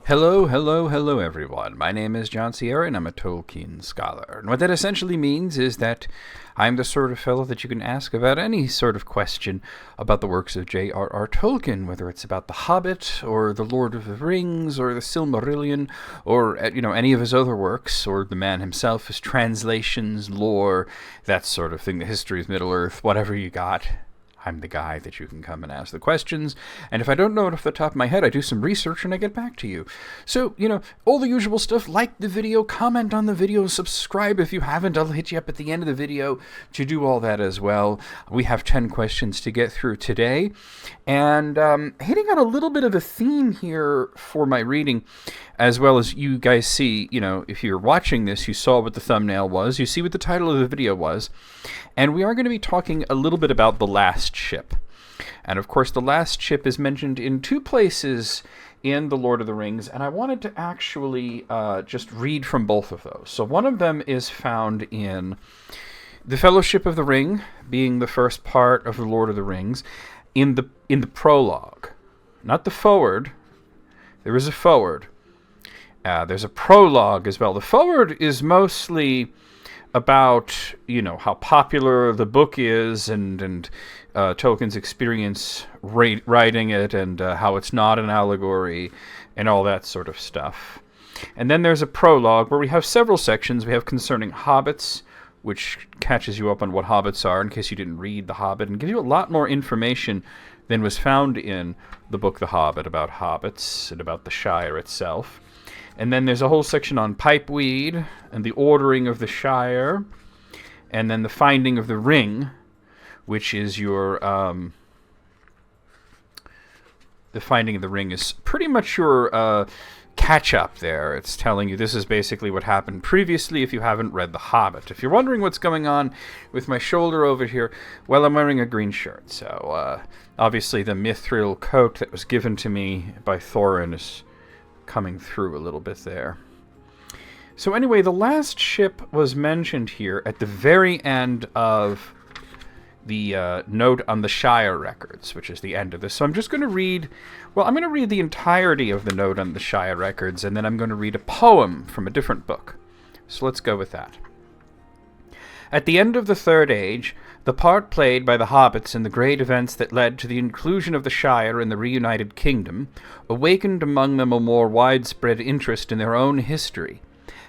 Hello, everyone. My name is John Sierra, and I'm a Tolkien scholar. And what that essentially means is that I'm the sort of fellow that you can ask about any sort of question about the works of J.R.R. Tolkien, whether it's about The Hobbit, or The Lord of the Rings, or The Silmarillion, or, any of his other works, or the man himself, his translations, lore, that sort of thing, the history of Middle-earth, whatever you got. I'm the guy that you can come and ask the questions, and if I don't know it off the top of my head, I do some research and I get back to you. So, all the usual stuff, like the video, comment on the video, subscribe if you haven't. I'll hit you up at the end of the video to do all that as well. We have 10 questions to get through today, and hitting on a little bit of a theme here for my reading, as well as you guys see, if you're watching this, you saw what the thumbnail was, you see what the title of the video was, and we are going to be talking a little bit about The Last Ship. And of course, The Last Ship is mentioned in two places in The Lord of the Rings, and I wanted to actually just read from both of those. So one of them is found in The Fellowship of the Ring, being the first part of The Lord of the Rings, in the prologue. Not the forward. There is a forward. There's a prologue as well. The forward is mostly about, how popular the book is and Tolkien's experience writing it and how it's not an allegory and all that sort of stuff. And then there's a prologue where we have several sections. We have concerning hobbits, which catches you up on what hobbits are in case you didn't read The Hobbit, and gives you a lot more information than was found in the book The Hobbit about hobbits and about the Shire itself. And then there's a whole section on pipeweed and the ordering of the Shire, and then the finding of the ring, which is your the finding of the ring is pretty much your catch up there. It's telling you this is basically what happened previously if you haven't read The Hobbit. If you're wondering what's going on with my shoulder over here, well, I'm wearing a green shirt. So obviously the mithril coat that was given to me by Thorin is coming through a little bit there. So anyway, The Last Ship was mentioned here at the very end of the note on the Shire records, which is the end of this. So I'm just going to read, I'm going to read the entirety of the note on the Shire records, and then I'm going to read a poem from a different book. So let's go with that. At the end of the Third Age, the part played by the hobbits in the great events that led to the inclusion of the Shire in the reunited kingdom awakened among them a more widespread interest in their own history,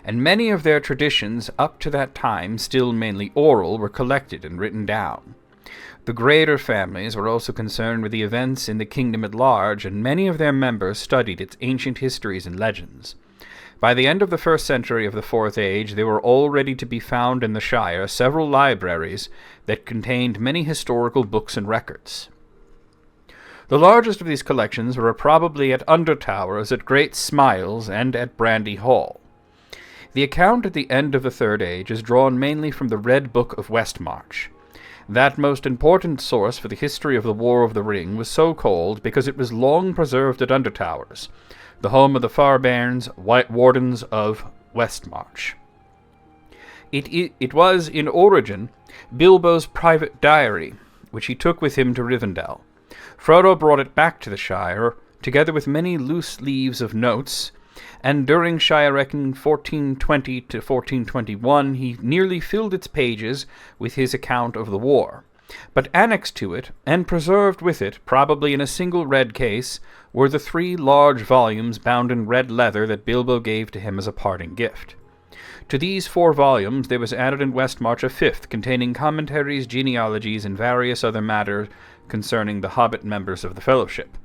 and many of their traditions up to that time, still mainly oral, were collected and written down. The greater families were also concerned with the events in the kingdom at large, and many of their members studied its ancient histories and legends. By the end of the first century of the Fourth Age, there were already to be found in the Shire several libraries that contained many historical books and records. The largest of these collections were probably at Undertowers, at Great Smiles, and at Brandy Hall. The account at the end of the Third Age is drawn mainly from the Red Book of Westmarch. That most important source for the history of the War of the Ring was so called because it was long preserved at Undertowers, the home of the Farbairns, White Wardens of Westmarch. It was, in origin, Bilbo's private diary, which he took with him to Rivendell. Frodo brought it back to the Shire, together with many loose leaves of notes, and during Shire reckoning 1420 to 1421 he nearly filled its pages with his account of the war. But annexed to it, and preserved with it, probably in a single red case, were the 3 large volumes bound in red leather that Bilbo gave to him as a parting gift. To these 4 volumes there was added in Westmarch a 5th, containing commentaries, genealogies, and various other matters concerning the Hobbit members of the Fellowship.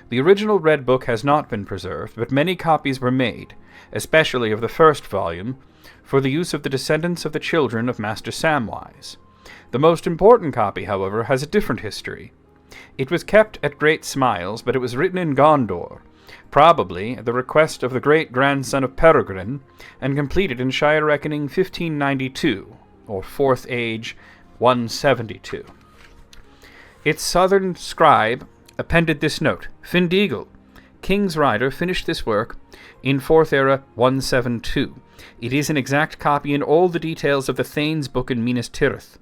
The original Red Book has not been preserved, but many copies were made, especially of the first volume, for the use of the descendants of the children of Master Samwise. The most important copy, however, has a different history. It was kept at Great Smiles, but it was written in Gondor, probably at the request of the great-grandson of Peregrine, and completed in Shire reckoning 1592, or Fourth Age 172. Its southern scribe appended this note: Findeagle, King's Rider, finished this work in 4th Era 172. It is an exact copy in all the details of the Thane's book in Minas Tirith.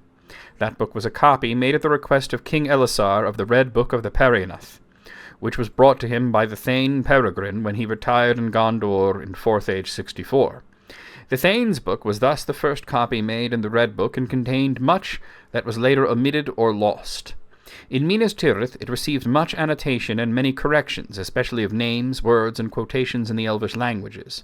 That book was a copy made at the request of King Elisar of the Red Book of the Perianath. which was brought to him by the Thane Peregrine when he retired in Gondor in 4th Age 64. The Thane's book was thus the first copy made in the Red Book and contained much that was later omitted or lost. In Minas Tirith it received much annotation and many corrections, especially of names, words, and quotations in the Elvish languages.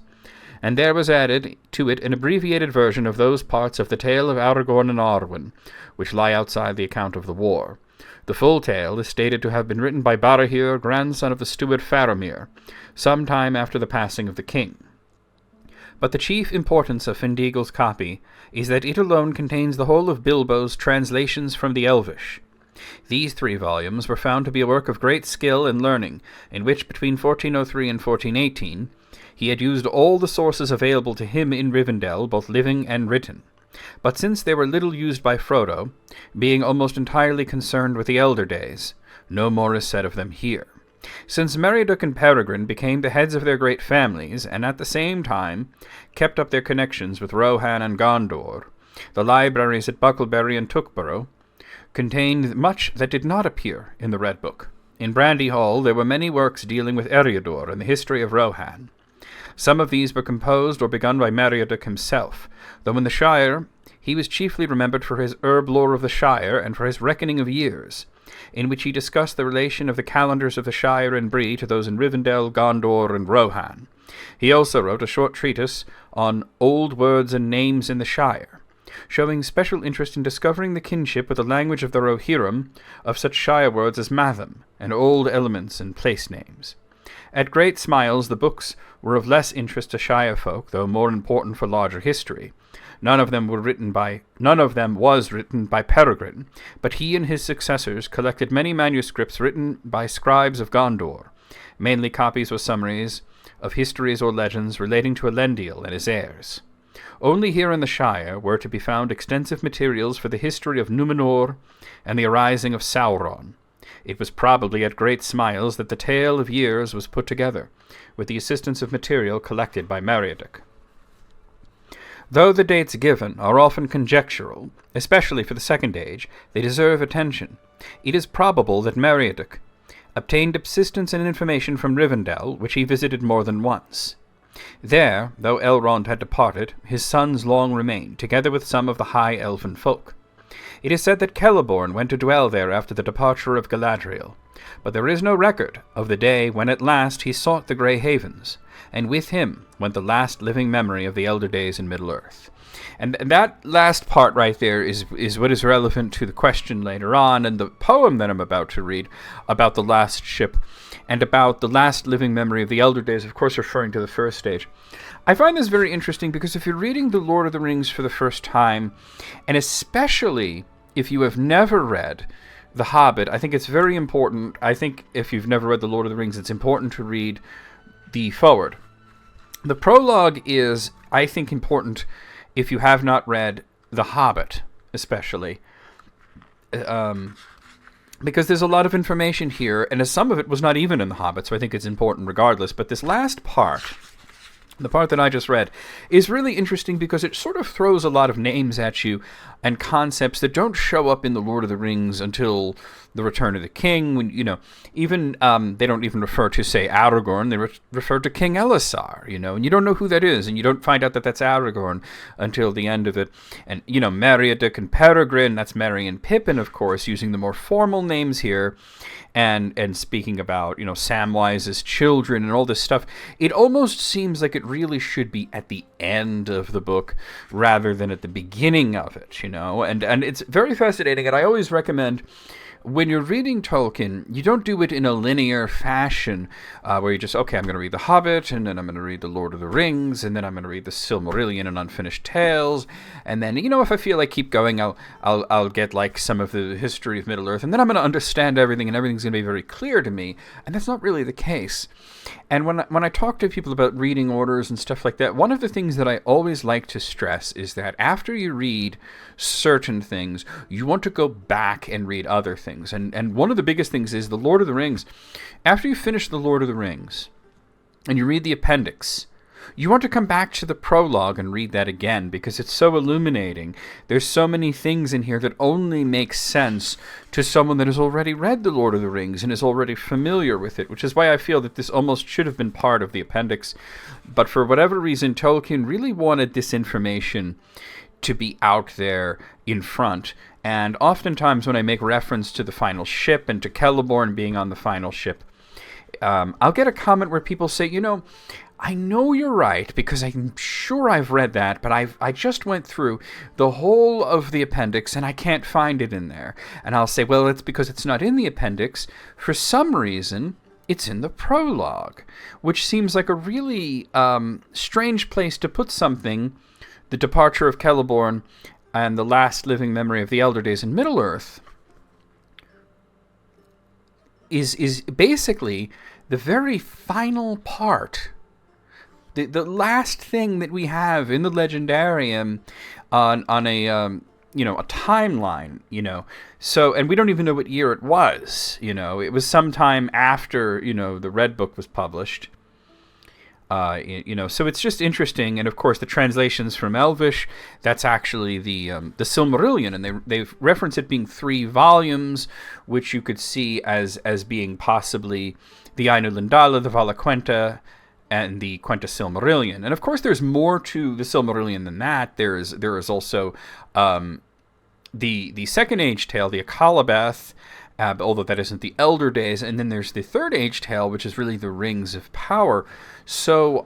And there was added to it an abbreviated version of those parts of the tale of Aragorn and Arwen, which lie outside the account of the war. The full tale is stated to have been written by Barahir, grandson of the steward Faramir, some time after the passing of the king. But the chief importance of Findeagle's copy is that it alone contains the whole of Bilbo's translations from the Elvish. These 3 volumes were found to be a work of great skill and learning, in which between 1403 and 1418 he had used all the sources available to him in Rivendell, both living and written. But since they were little used by Frodo, being almost entirely concerned with the elder days, no more is said of them here. Since Meriadoc and Peregrine became the heads of their great families, and at the same time kept up their connections with Rohan and Gondor, the libraries at Bucklebury and Tookborough contained much that did not appear in the Red Book. In Brandy Hall there were many works dealing with Eriador and the history of Rohan. Some of these were composed or begun by Meriadoc himself, though in the Shire he was chiefly remembered for his herb lore of the Shire and for his reckoning of years, in which he discussed the relation of the calendars of the Shire and Bree to those in Rivendell, Gondor, and Rohan. He also wrote a short treatise on old words and names in the Shire, showing special interest in discovering the kinship with the language of the Rohirrim of such Shire words as Matham, and old elements and place names. At Great Smiles the books were of less interest to Shire folk, though more important for larger history. None of them was written by Peregrine, but he and his successors collected many manuscripts written by scribes of Gondor, mainly copies or summaries of histories or legends relating to Elendil and his heirs. Only here in the Shire were to be found extensive materials for the history of Númenor and the arising of Sauron. It was probably at Great Smiles that the tale of years was put together, with the assistance of material collected by Meriadoc. Though the dates given are often conjectural, especially for the Second Age, they deserve attention. It is probable that Meriadoc obtained subsistence and information from Rivendell, which he visited more than once. There, though Elrond had departed, his sons long remained, together with some of the high elven folk. It is said that Celeborn went to dwell there after the departure of Galadriel, but there is no record of the day when at last he sought the Grey Havens, and with him went the last living memory of the elder days in Middle-earth. And that last part right there is what is relevant to the question later on, and the poem that I'm about to read about the last ship and about the last living memory of the elder days, of course referring to the First Age. I find this very interesting because if you're reading The Lord of the Rings for the first time, and especially if you have never read The Hobbit, I think it's very important. I think if you've never read The Lord of the Rings, it's important to read the foreword. The prologue is, I think, important if you have not read The Hobbit, especially. Because there's a lot of information here, and some of it was not even in The Hobbit, so I think it's important regardless. But this last part, the part that I just read, is really interesting because it sort of throws a lot of names at you and concepts that don't show up in The Lord of the Rings until the Return of the King. When even they don't even refer to, say, Aragorn. They refer to King Elisar, and you don't know who that is, and you don't find out that that's Aragorn until the end of it. And, Meriadoc and Peregrine, that's Merry and Pippin, of course, using the more formal names here. And speaking about, Samwise's children and all this stuff, it almost seems like it really should be at the end of the book rather than at the beginning of it, And it's very fascinating, and I always recommend, when you're reading Tolkien, you don't do it in a linear fashion where you just, okay, I'm going to read The Hobbit, and then I'm going to read The Lord of the Rings, and then I'm going to read the Silmarillion and Unfinished Tales, and then, if I feel like keep going, I'll get like some of the history of Middle-earth, and then I'm going to understand everything, and everything's going to be very clear to me, and that's not really the case. And when I talk to people about reading orders and stuff like that, one of the things that I always like to stress is that after you read certain things, you want to go back and read other things. And one of the biggest things is The Lord of the Rings. After you finish The Lord of the Rings and you read the appendix, You want to come back to the prologue and read that again, because it's so illuminating. There's so many things in here that only make sense to someone that has already read The Lord of the Rings and is already familiar with it, which is why I feel that this almost should have been part of the appendix. But for whatever reason, Tolkien really wanted this information to be out there in front. And oftentimes when I make reference to the final ship and to Celeborn being on the final ship, I'll get a comment where people say, I know you're right, because I'm sure I've read that, but I just went through the whole of the appendix and I can't find it in there. And I'll say, well, it's because it's not in the appendix. For some reason, it's in the prologue, which seems like a really strange place to put something. The departure of Celeborn and the last living memory of the Elder Days in Middle-earth is basically the very final part. The last thing that we have in the Legendarium on a a timeline, So, and we don't even know what year it was, It was sometime after, the Red Book was published. So it's just interesting. And of course, the translations from Elvish, that's actually the Silmarillion, and they reference it being 3 volumes, which you could see as being possibly the Ainu Lindala, the Valaquenta, and the Quenta Silmarillion. And of course, there's more to the Silmarillion than that. There is also the Second Age tale, the Akalabeth, although that isn't the Elder Days. And then there's the Third Age tale, which is really the Rings of Power. So,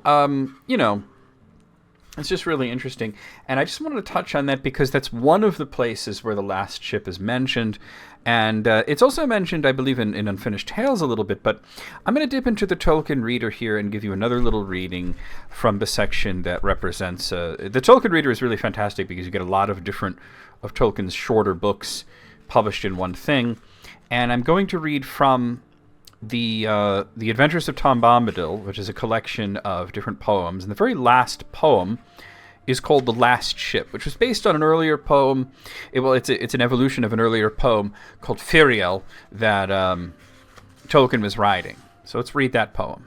it's just really interesting. And I just wanted to touch on that because that's one of the places where the last ship is mentioned. And it's also mentioned, I believe, in Unfinished Tales a little bit. But I'm going to dip into the Tolkien Reader here and give you another little reading from the section that represents... the Tolkien Reader is really fantastic because you get a lot of different of Tolkien's shorter books published in one thing. And I'm going to read from the Adventures of Tom Bombadil, which is a collection of different poems. And the very last poem is called The Last Ship, which was based on an earlier poem. It's an evolution of an earlier poem called Firiel that Tolkien was writing. So let's read that poem.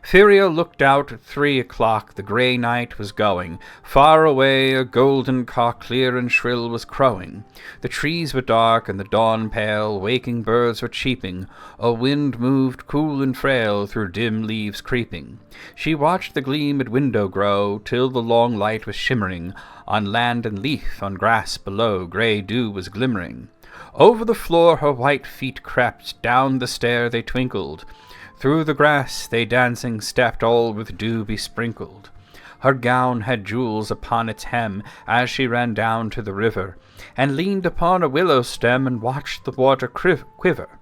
Firiel looked out at 3 o'clock, the grey night was going. Far away a golden cock, clear and shrill, was crowing. The trees were dark and the dawn pale, waking birds were cheeping. A wind moved cool and frail through dim leaves creeping. She watched the gleam at window grow, till the long light was shimmering. On land and leaf, on grass below, grey dew was glimmering. Over the floor her white feet crept, down the stair they twinkled. Through the grass they dancing stepped, all with dew besprinkled. Her gown had jewels upon its hem, as she ran down to the river, and leaned upon a willow stem, and watched the water quiver.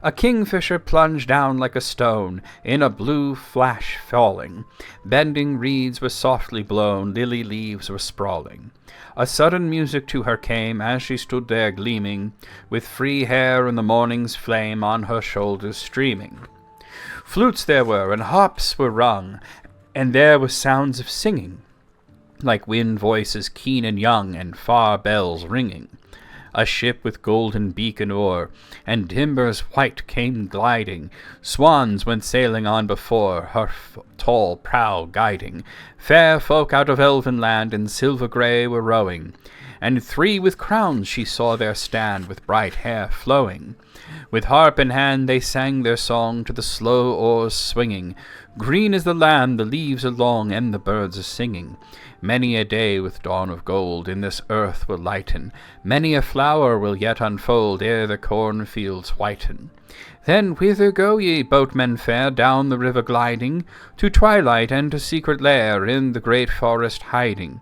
A kingfisher plunged down like a stone, in a blue flash falling. Bending reeds were softly blown, lily leaves were sprawling. A sudden music to her came, as she stood there gleaming, with free hair and the morning's flame on her shoulders streaming. Flutes there were, and harps were rung, and there were sounds of singing, like wind voices keen and young, and far bells ringing. A ship with golden beak and oar, and timbers white came gliding. Swans went sailing on before, her tall prow guiding. Fair folk out of elven land in silver grey were rowing, and 3 with crowns she saw there stand, with bright hair flowing. With harp in hand they sang their song, to the slow oars swinging. Green is the land, the leaves are long, and the birds are singing. Many a day with dawn of gold in this earth will lighten. Many a flower will yet unfold ere the cornfields whiten. Then whither go ye, boatmen fair, down the river gliding? To twilight and to secret lair, in the great forest hiding.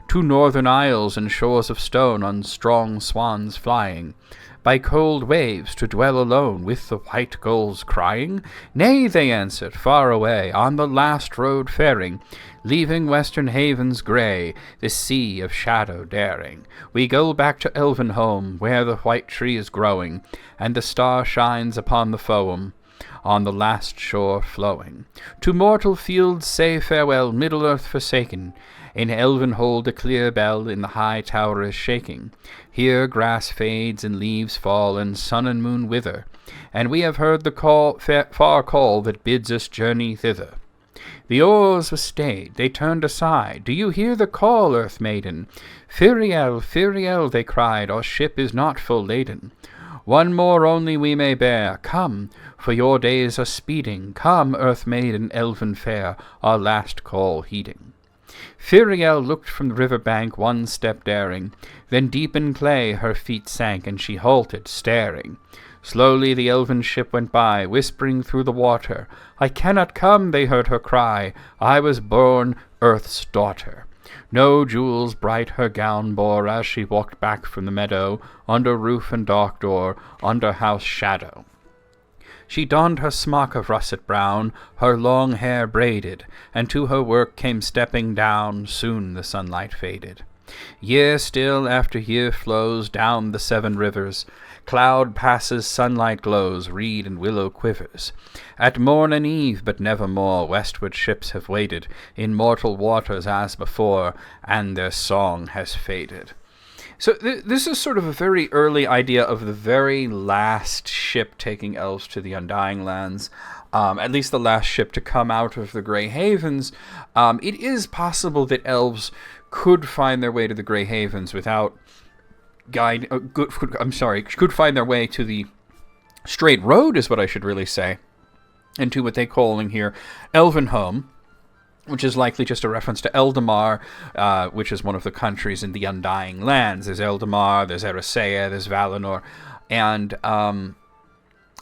To northern isles and shores of stone, on strong swans flying. By cold waves to dwell alone, with the white gulls crying? Nay, they answered, far away, on the last road faring, leaving western havens grey, the sea of shadow daring. We go back to elven home, where the white tree is growing, and the star shines upon the foam, on the last shore flowing. To mortal fields say farewell, Middle-earth forsaken. In elven hold a clear bell, in the high tower is shaking. Here grass fades and leaves fall, and sun and moon wither, and we have heard the far call that bids us journey thither. The oars were stayed, they turned aside. Do you hear the call, Earth Maiden? Firiel, Firiel, they cried, our ship is not full laden. One more only we may bear. Come, for your days are speeding. Come, Earth Maiden, elven fair, our last call heeding. Firiel looked from the river bank, one step daring. Then deep in clay her feet sank, and she halted, staring. Slowly the elven ship went by, whispering through the water. I cannot come, they heard her cry. I was born Earth's daughter. No jewels bright her gown bore as she walked back from the meadow, under roof and dark door, under house shadow. She donned her smock of russet brown, her long hair braided, and to her work came stepping down. Soon the sunlight faded. Year still after year flows down the 7 rivers. Cloud passes, sunlight glows, reed and willow quivers. At morn and eve, but never more, westward ships have waded in mortal waters as before, and their song has faded. So this is sort of a very early idea of the very last ship taking elves to the Undying Lands, at least the last ship to come out of the Grey Havens. It is possible that elves could find their way to the Grey Havens without could find their way to the straight road, is what I should really say, and to what they calling here Elvenhome, which is likely just a reference to Eldamar, which is one of the countries in the Undying Lands. There's Eldamar, there's Eressëa, there's Valinor, and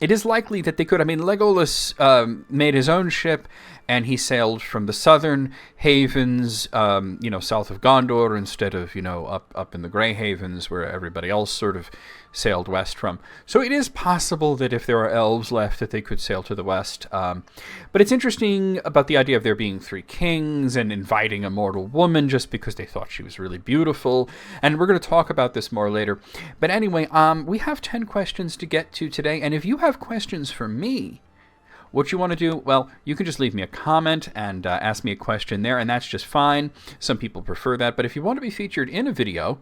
it is likely that they could. I mean, Legolas made his own ship, and he sailed from the southern havens, south of Gondor, instead of, up in the Grey Havens, where everybody else sort of sailed west from. So it is possible that if there are elves left, that they could sail to the west. But it's interesting about the idea of there being 3 kings and inviting a mortal woman just because they thought she was really beautiful. And we're going to talk about this more later. But anyway, we have 10 questions to get to today. And if you have questions for me, what you want to do, well, you can just leave me a comment and ask me a question there, and that's just fine. Some people prefer that. But if you want to be featured in a video,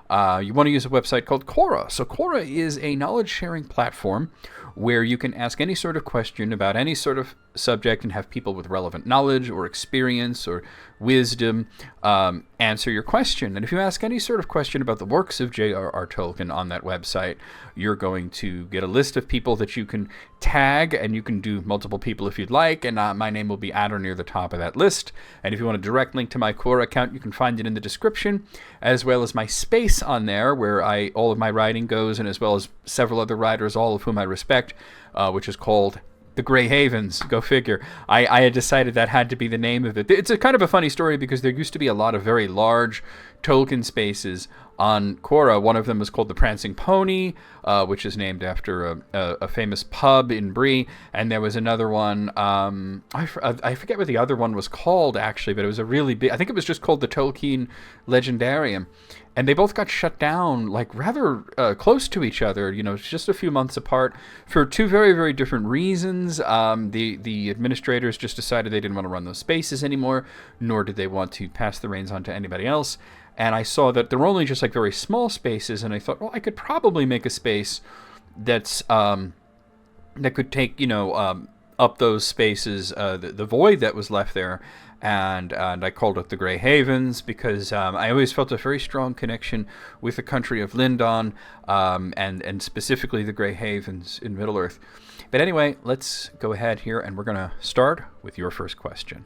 you want to use a website called Quora. So Quora is a knowledge-sharing platform where you can ask any sort of question about any sort of subject and have people with relevant knowledge or experience or wisdom answer your question. And if you ask any sort of question about the works of J.R.R. Tolkien on that website, you're going to get a list of people that you can tag, and you can do multiple people if you'd like, and my name will be at or near the top of that list. And if you want a direct link to my Quora account, you can find it in the description, as well as my space on there, where all of my writing goes, and as well as several other writers, all of whom I respect, which is called The Grey Havens. Go figure. I had decided that had to be the name of it. It's a kind of a funny story because there used to be a lot of very large Tolkien spaces on Quora. One of them was called the Prancing Pony, which is named after a famous pub in Bree. And there was another one, I forget what the other one was called actually, but it was a really big, I think it was just called the Tolkien Legendarium. And they both got shut down, like, rather close to each other, just a few months apart, for 2 very, very different reasons. The administrators just decided they didn't want to run those spaces anymore, nor did they want to pass the reins on to anybody else. And I saw that there were only just, like, very small spaces, and I thought, well, I could probably make a space that's that could take, up those spaces, the void that was left there. And I called it the Grey Havens because I always felt a very strong connection with the country of Lindon, and specifically the Grey Havens in Middle-earth. But anyway, let's go ahead here, and we're going to start with your first question.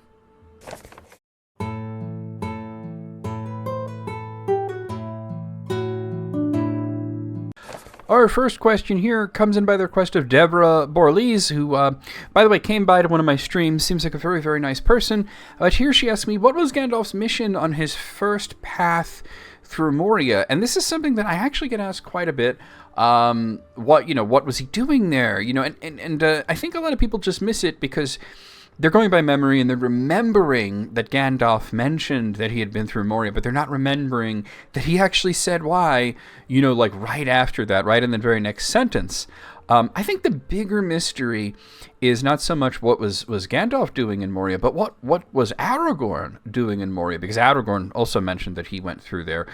Our first question here comes in by the request of Deborah Borlese, who, by the way, came by to one of my streams. Seems like a very, very nice person. But here she asked me, what was Gandalf's mission on his first path through Moria? And this is something that I actually get asked quite a bit. What was he doing there? And I think a lot of people just miss it because they're going by memory, and they're remembering that Gandalf mentioned that he had been through Moria, but they're not remembering that he actually said why, right after that, right in the very next sentence. I think the bigger mystery is not so much what was Gandalf doing in Moria, but what was Aragorn doing in Moria, because Aragorn also mentioned that he went through there,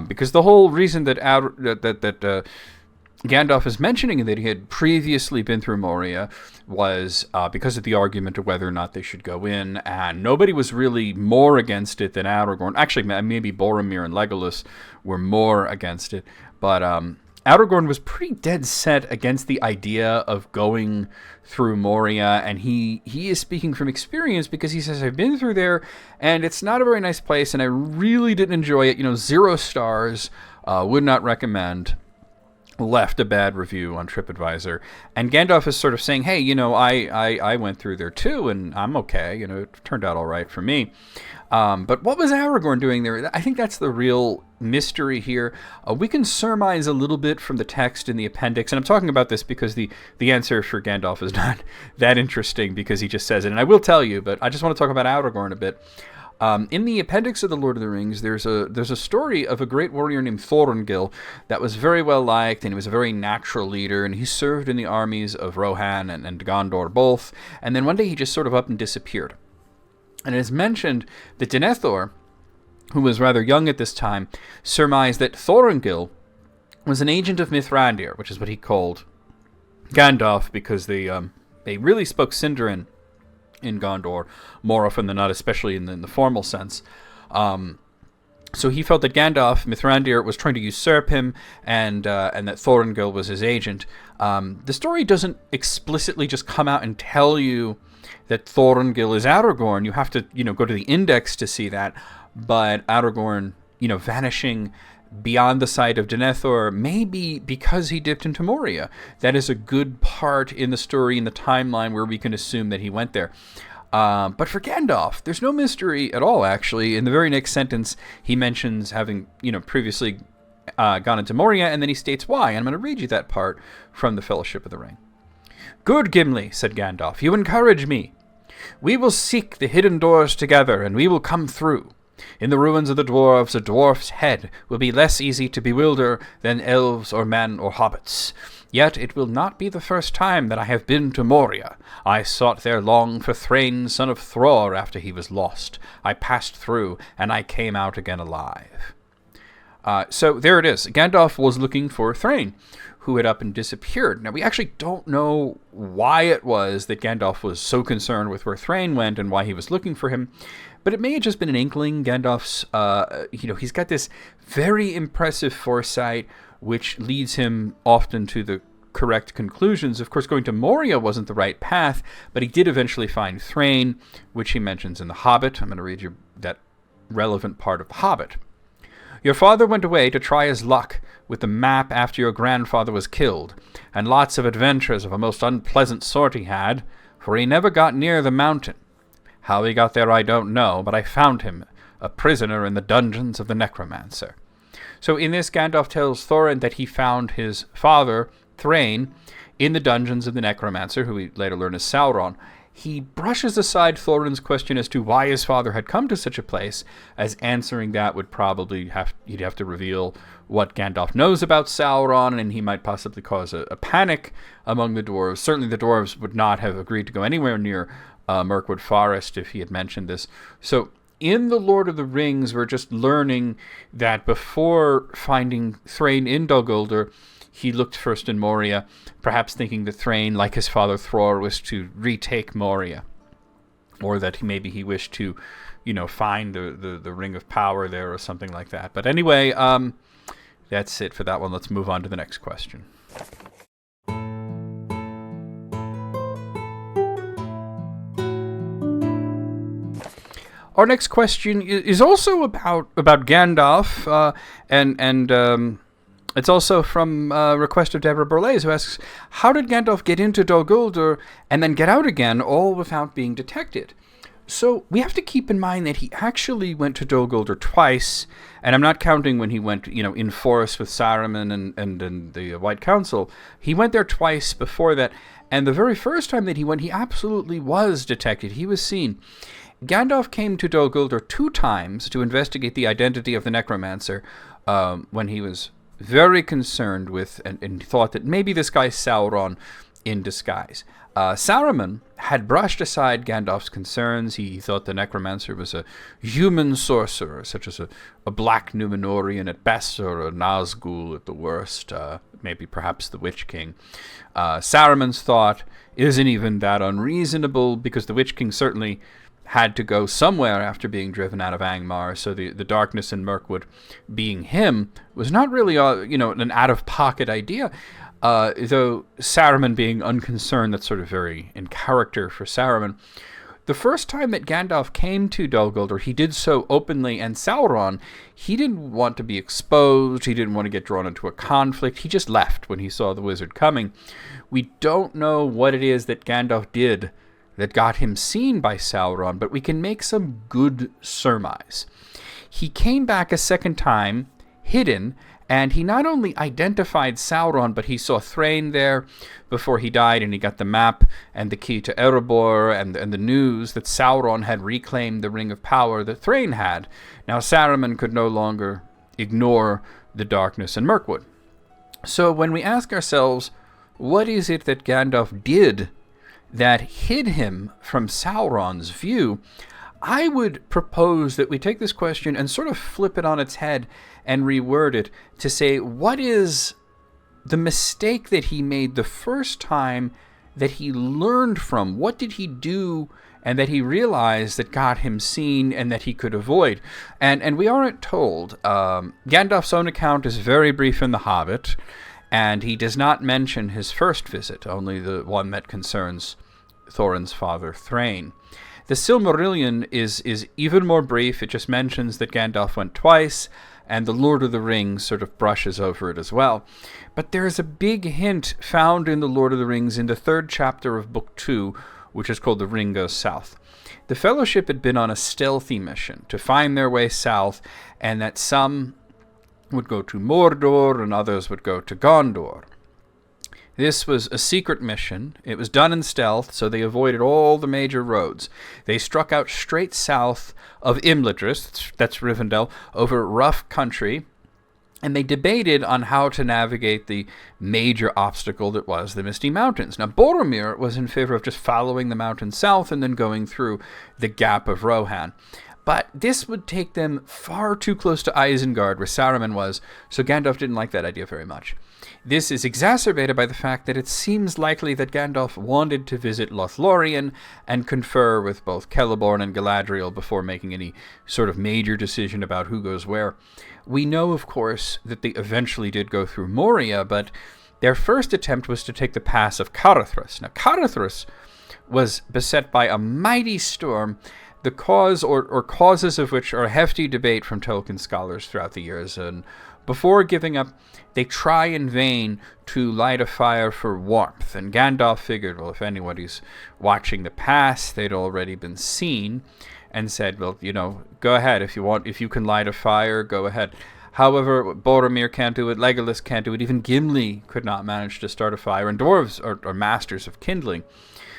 because the whole reason that Gandalf is mentioning that he had previously been through Moria was because of the argument of whether or not they should go in, and nobody was really more against it than Aragorn. Actually, maybe Boromir and Legolas were more against it, but Aragorn was pretty dead set against the idea of going through Moria, and he is speaking from experience because he says, I've been through there, and it's not a very nice place, and I really didn't enjoy it. 0 stars, would not recommend. Left a bad review on TripAdvisor, and Gandalf is sort of saying, hey, I went through there too, and I'm okay, it turned out all right for me. But what was Aragorn doing there? I think that's the real mystery here. We can surmise a little bit from the text in the appendix, and I'm talking about this because the answer for Gandalf is not that interesting because he just says it, and I will tell you, but I just want to talk about Aragorn a bit. In the appendix of The Lord of the Rings, there's a story of a great warrior named Thorongil that was very well liked, and he was a very natural leader, and he served in the armies of Rohan and Gondor both, and then one day he just sort of up and disappeared. And it is mentioned that Denethor, who was rather young at this time, surmised that Thorongil was an agent of Mithrandir, which is what he called Gandalf, because they really spoke Sindarin in Gondor more often than not, especially in the formal sense. So he felt that Gandalf, Mithrandir, was trying to usurp him, and that Thorongil was his agent. The story doesn't explicitly just come out and tell you that Thorongil is Aragorn. You have to, go to the index to see that. But Aragorn, vanishing beyond the sight of Denethor, maybe because he dipped into Moria. That is a good part in the story, in the timeline, where we can assume that he went there. But for Gandalf, there's no mystery at all, actually. In the very next sentence, he mentions having, previously gone into Moria, and then he states why. And I'm going to read you that part from the Fellowship of the Ring. Good Gimli, said Gandalf, you encourage me. We will seek the hidden doors together, and we will come through. In the ruins of the dwarves, a dwarf's head will be less easy to bewilder than elves or men or hobbits. Yet it will not be the first time that I have been to Moria. I sought there long for Thrain, son of Thror, after he was lost. I passed through, and I came out again alive. So there it is. Gandalf was looking for Thrain, who had up and disappeared. Now, we actually don't know why it was that Gandalf was so concerned with where Thrain went and why he was looking for him, but it may have just been an inkling. Gandalf's, he's got this very impressive foresight, which leads him often to the correct conclusions. Of course, going to Moria wasn't the right path, but he did eventually find Thrain, which he mentions in The Hobbit. I'm going to read you that relevant part of The Hobbit. Your father went away to try his luck with the map after your grandfather was killed, and lots of adventures of a most unpleasant sort he had, for he never got near the mountain. How he got there I don't know, but I found him, a prisoner in the dungeons of the Necromancer. So in this, Gandalf tells Thorin that he found his father, Thrain, in the dungeons of the Necromancer, who we later learn is Sauron. He brushes aside Thorin's question as to why his father had come to such a place, as answering that would probably he'd have to reveal what Gandalf knows about Sauron, and he might possibly cause a panic among the dwarves. Certainly the dwarves would not have agreed to go anywhere near Mirkwood Forest if he had mentioned this. So in The Lord of the Rings, we're just learning that before finding Thrain in Dol-Guldur, he looked first in Moria, perhaps thinking that Thrain, like his father Thror, was to retake Moria, or that maybe he wished to, find the Ring of Power there or something like that. But anyway, that's it for that one. Let's move on to the next question. Our next question is also about Gandalf, and it's also from a request of Deborah Borlase, who asks, how did Gandalf get into Dol-Guldur and then get out again, all without being detected? So we have to keep in mind that he actually went to Dol-Guldur twice, and I'm not counting when he went, in forest with Saruman and the White Council. He went there twice before that, and the very first time that he went, he absolutely was detected. He was seen. Gandalf came to Dol-Guldur 2 times to investigate the identity of the Necromancer, when he was very concerned with and thought that maybe this guy Sauron in disguise. Saruman had brushed aside Gandalf's concerns. He thought the necromancer was a human sorcerer, such as a black Númenórean at best, or a Nazgul at the worst, maybe perhaps the Witch King. Saruman's thought isn't even that unreasonable, because the Witch King certainly had to go somewhere after being driven out of Angmar, so the darkness in Mirkwood being him was not really an out-of-pocket idea. Though Saruman being unconcerned, that's sort of very in character for Saruman. The first time that Gandalf came to Dol-Guldur, he did so openly, and Sauron, he didn't want to be exposed, he didn't want to get drawn into a conflict, he just left when he saw the wizard coming. We don't know what it is that Gandalf did that got him seen by Sauron, but we can make some good surmise. He came back a second time, hidden, and he not only identified Sauron, but he saw Thrain there before he died, and he got the map and the key to Erebor and the news that Sauron had reclaimed the Ring of Power that Thrain had. Now Saruman could no longer ignore the darkness in Mirkwood. So when we ask ourselves, what is it that Gandalf did that hid him from Sauron's view, I would propose that we take this question and sort of flip it on its head and reword it to say, what is the mistake that he made the first time that he learned from? What did he do and that he realized that got him seen and that he could avoid? And we aren't told. Gandalf's own account is very brief in The Hobbit, and he does not mention his first visit, only the one that concerns Thorin's father, Thrain. The Silmarillion is even more brief. It just mentions that Gandalf went twice, and the Lord of the Rings sort of brushes over it as well. But there is a big hint found in the Lord of the Rings in the 3rd chapter of Book 2, which is called The Ring Goes South. The Fellowship had been on a stealthy mission to find their way south, and that some would go to Mordor and others would go to Gondor. This was a secret mission. It was done in stealth, so they avoided all the major roads. They struck out straight south of Imladris, that's Rivendell, over rough country, and they debated on how to navigate the major obstacle that was the Misty Mountains. Now, Boromir was in favor of just following the mountain south and then going through the Gap of Rohan. But this would take them far too close to Isengard, where Saruman was, so Gandalf didn't like that idea very much. This is exacerbated by the fact that it seems likely that Gandalf wanted to visit Lothlorien and confer with both Celeborn and Galadriel before making any sort of major decision about who goes where. We know, of course, that they eventually did go through Moria, but their first attempt was to take the pass of Caradhras. Now, Caradhras was beset by a mighty storm, the cause or causes of which are a hefty debate from Tolkien scholars throughout the years. And before giving up, they try in vain to light a fire for warmth. And Gandalf figured, well, if anybody's watching the pass, they'd already been seen, and said, well, go ahead. If you can light a fire, go ahead. However, Boromir can't do it, Legolas can't do it, even Gimli could not manage to start a fire, and dwarves are masters of kindling.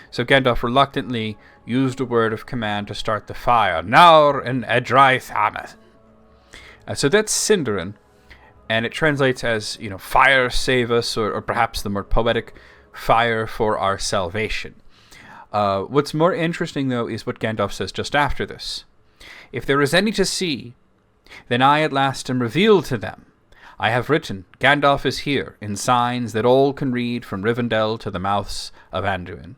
So Gandalf reluctantly used a word of command to start the fire. Naur and Edraith Amath. So that's Sindarin, and it translates as, fire save us, or perhaps the more poetic, fire for our salvation. What's more interesting, though, is what Gandalf says just after this. If there is any to see, then I at last am revealed to them. I have written, Gandalf is here, in signs that all can read from Rivendell to the mouths of Anduin.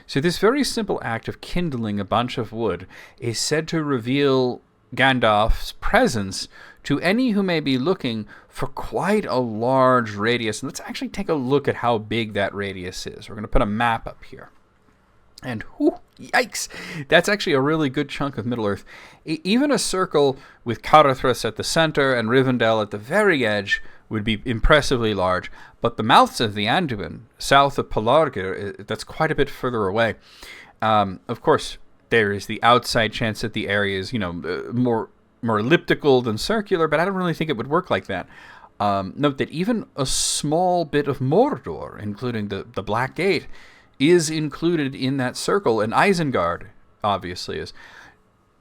So this very simple act of kindling a bunch of wood is said to reveal Gandalf's presence to any who may be looking for quite a large radius. And let's actually take a look at how big that radius is. We're going to put a map up here. And yikes, that's actually a really good chunk of Middle-earth. Even a circle with Caradhras at the center and Rivendell at the very edge would be impressively large. But the mouths of the Anduin, south of Pelargir, that's quite a bit further away. Of course, there is the outside chance that the area is, more elliptical than circular, but I don't really think it would work like that. Note that even a small bit of Mordor, including the Black Gate, is included in that circle, and Isengard obviously is.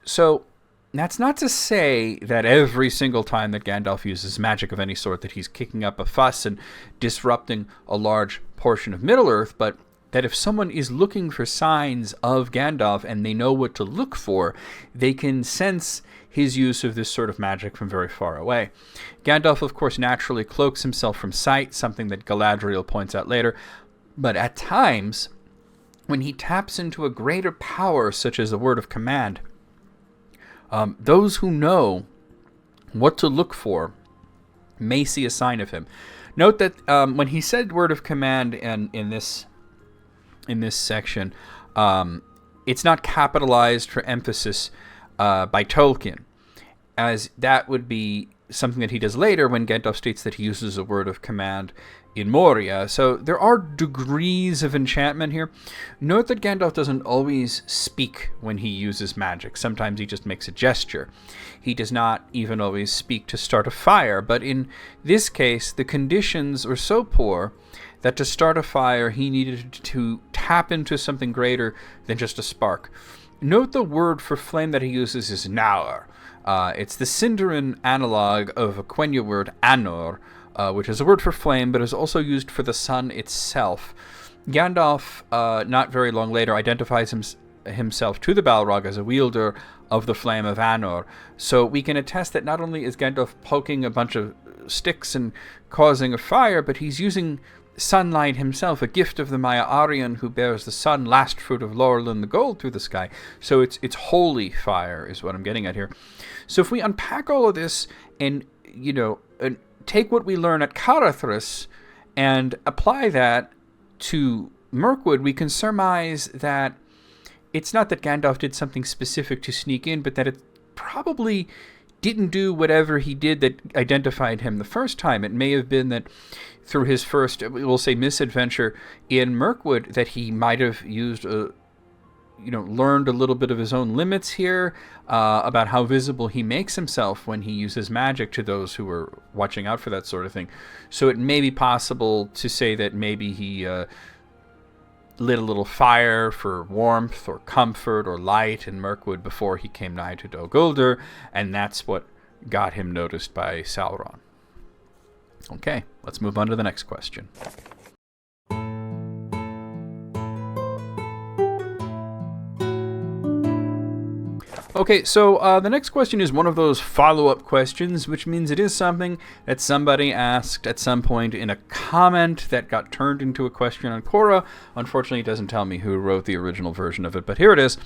So that's not to say that every single time that Gandalf uses magic of any sort that he's kicking up a fuss and disrupting a large portion of Middle-earth, but that if someone is looking for signs of Gandalf and they know what to look for, they can sense his use of this sort of magic from very far away. Gandalf, of course, naturally cloaks himself from sight, something that Galadriel points out later, but at times, when he taps into a greater power, such as a word of command, those who know what to look for may see a sign of him. Note that when he said word of command in this section, it's not capitalized for emphasis by Tolkien, as that would be something that he does later when Gandalf states that he uses a word of command in Moria. So there are degrees of enchantment here. Note that Gandalf doesn't always speak when he uses magic. Sometimes he just makes a gesture. He does not even always speak to start a fire, but in this case, the conditions were so poor that to start a fire, he needed to tap into something greater than just a spark. Note the word for flame that he uses is naur. It's the Sindarin analog of a Quenya word, anor, which is a word for flame, but is also used for the sun itself. Gandalf, not very long later, identifies himself to the Balrog as a wielder of the flame of Anor. So we can attest that not only is Gandalf poking a bunch of sticks and causing a fire, but he's using sunlight himself, a gift of the Maya Aryan who bears the sun, last fruit of laurel and the gold through the sky. So it's holy fire is what I'm getting at here. So if we unpack all of this and, and take what we learn at Caradhras and apply that to Mirkwood, we can surmise that it's not that Gandalf did something specific to sneak in, but that it probably didn't do whatever he did that identified him the first time. It may have been that through his first, we'll say, misadventure in Mirkwood, that he might have used learned a little bit of his own limits here, about how visible he makes himself when he uses magic to those who are watching out for that sort of thing. So it may be possible to say that maybe he lit a little fire for warmth or comfort or light in Mirkwood before he came nigh to Dol-Guldur, and that's what got him noticed by Sauron. Okay, let's move on to the next question. Okay, so the next question is one of those follow-up questions, which means it is something that somebody asked at some point in a comment that got turned into a question on Quora. Unfortunately, it doesn't tell me who wrote the original version of it, but here it is.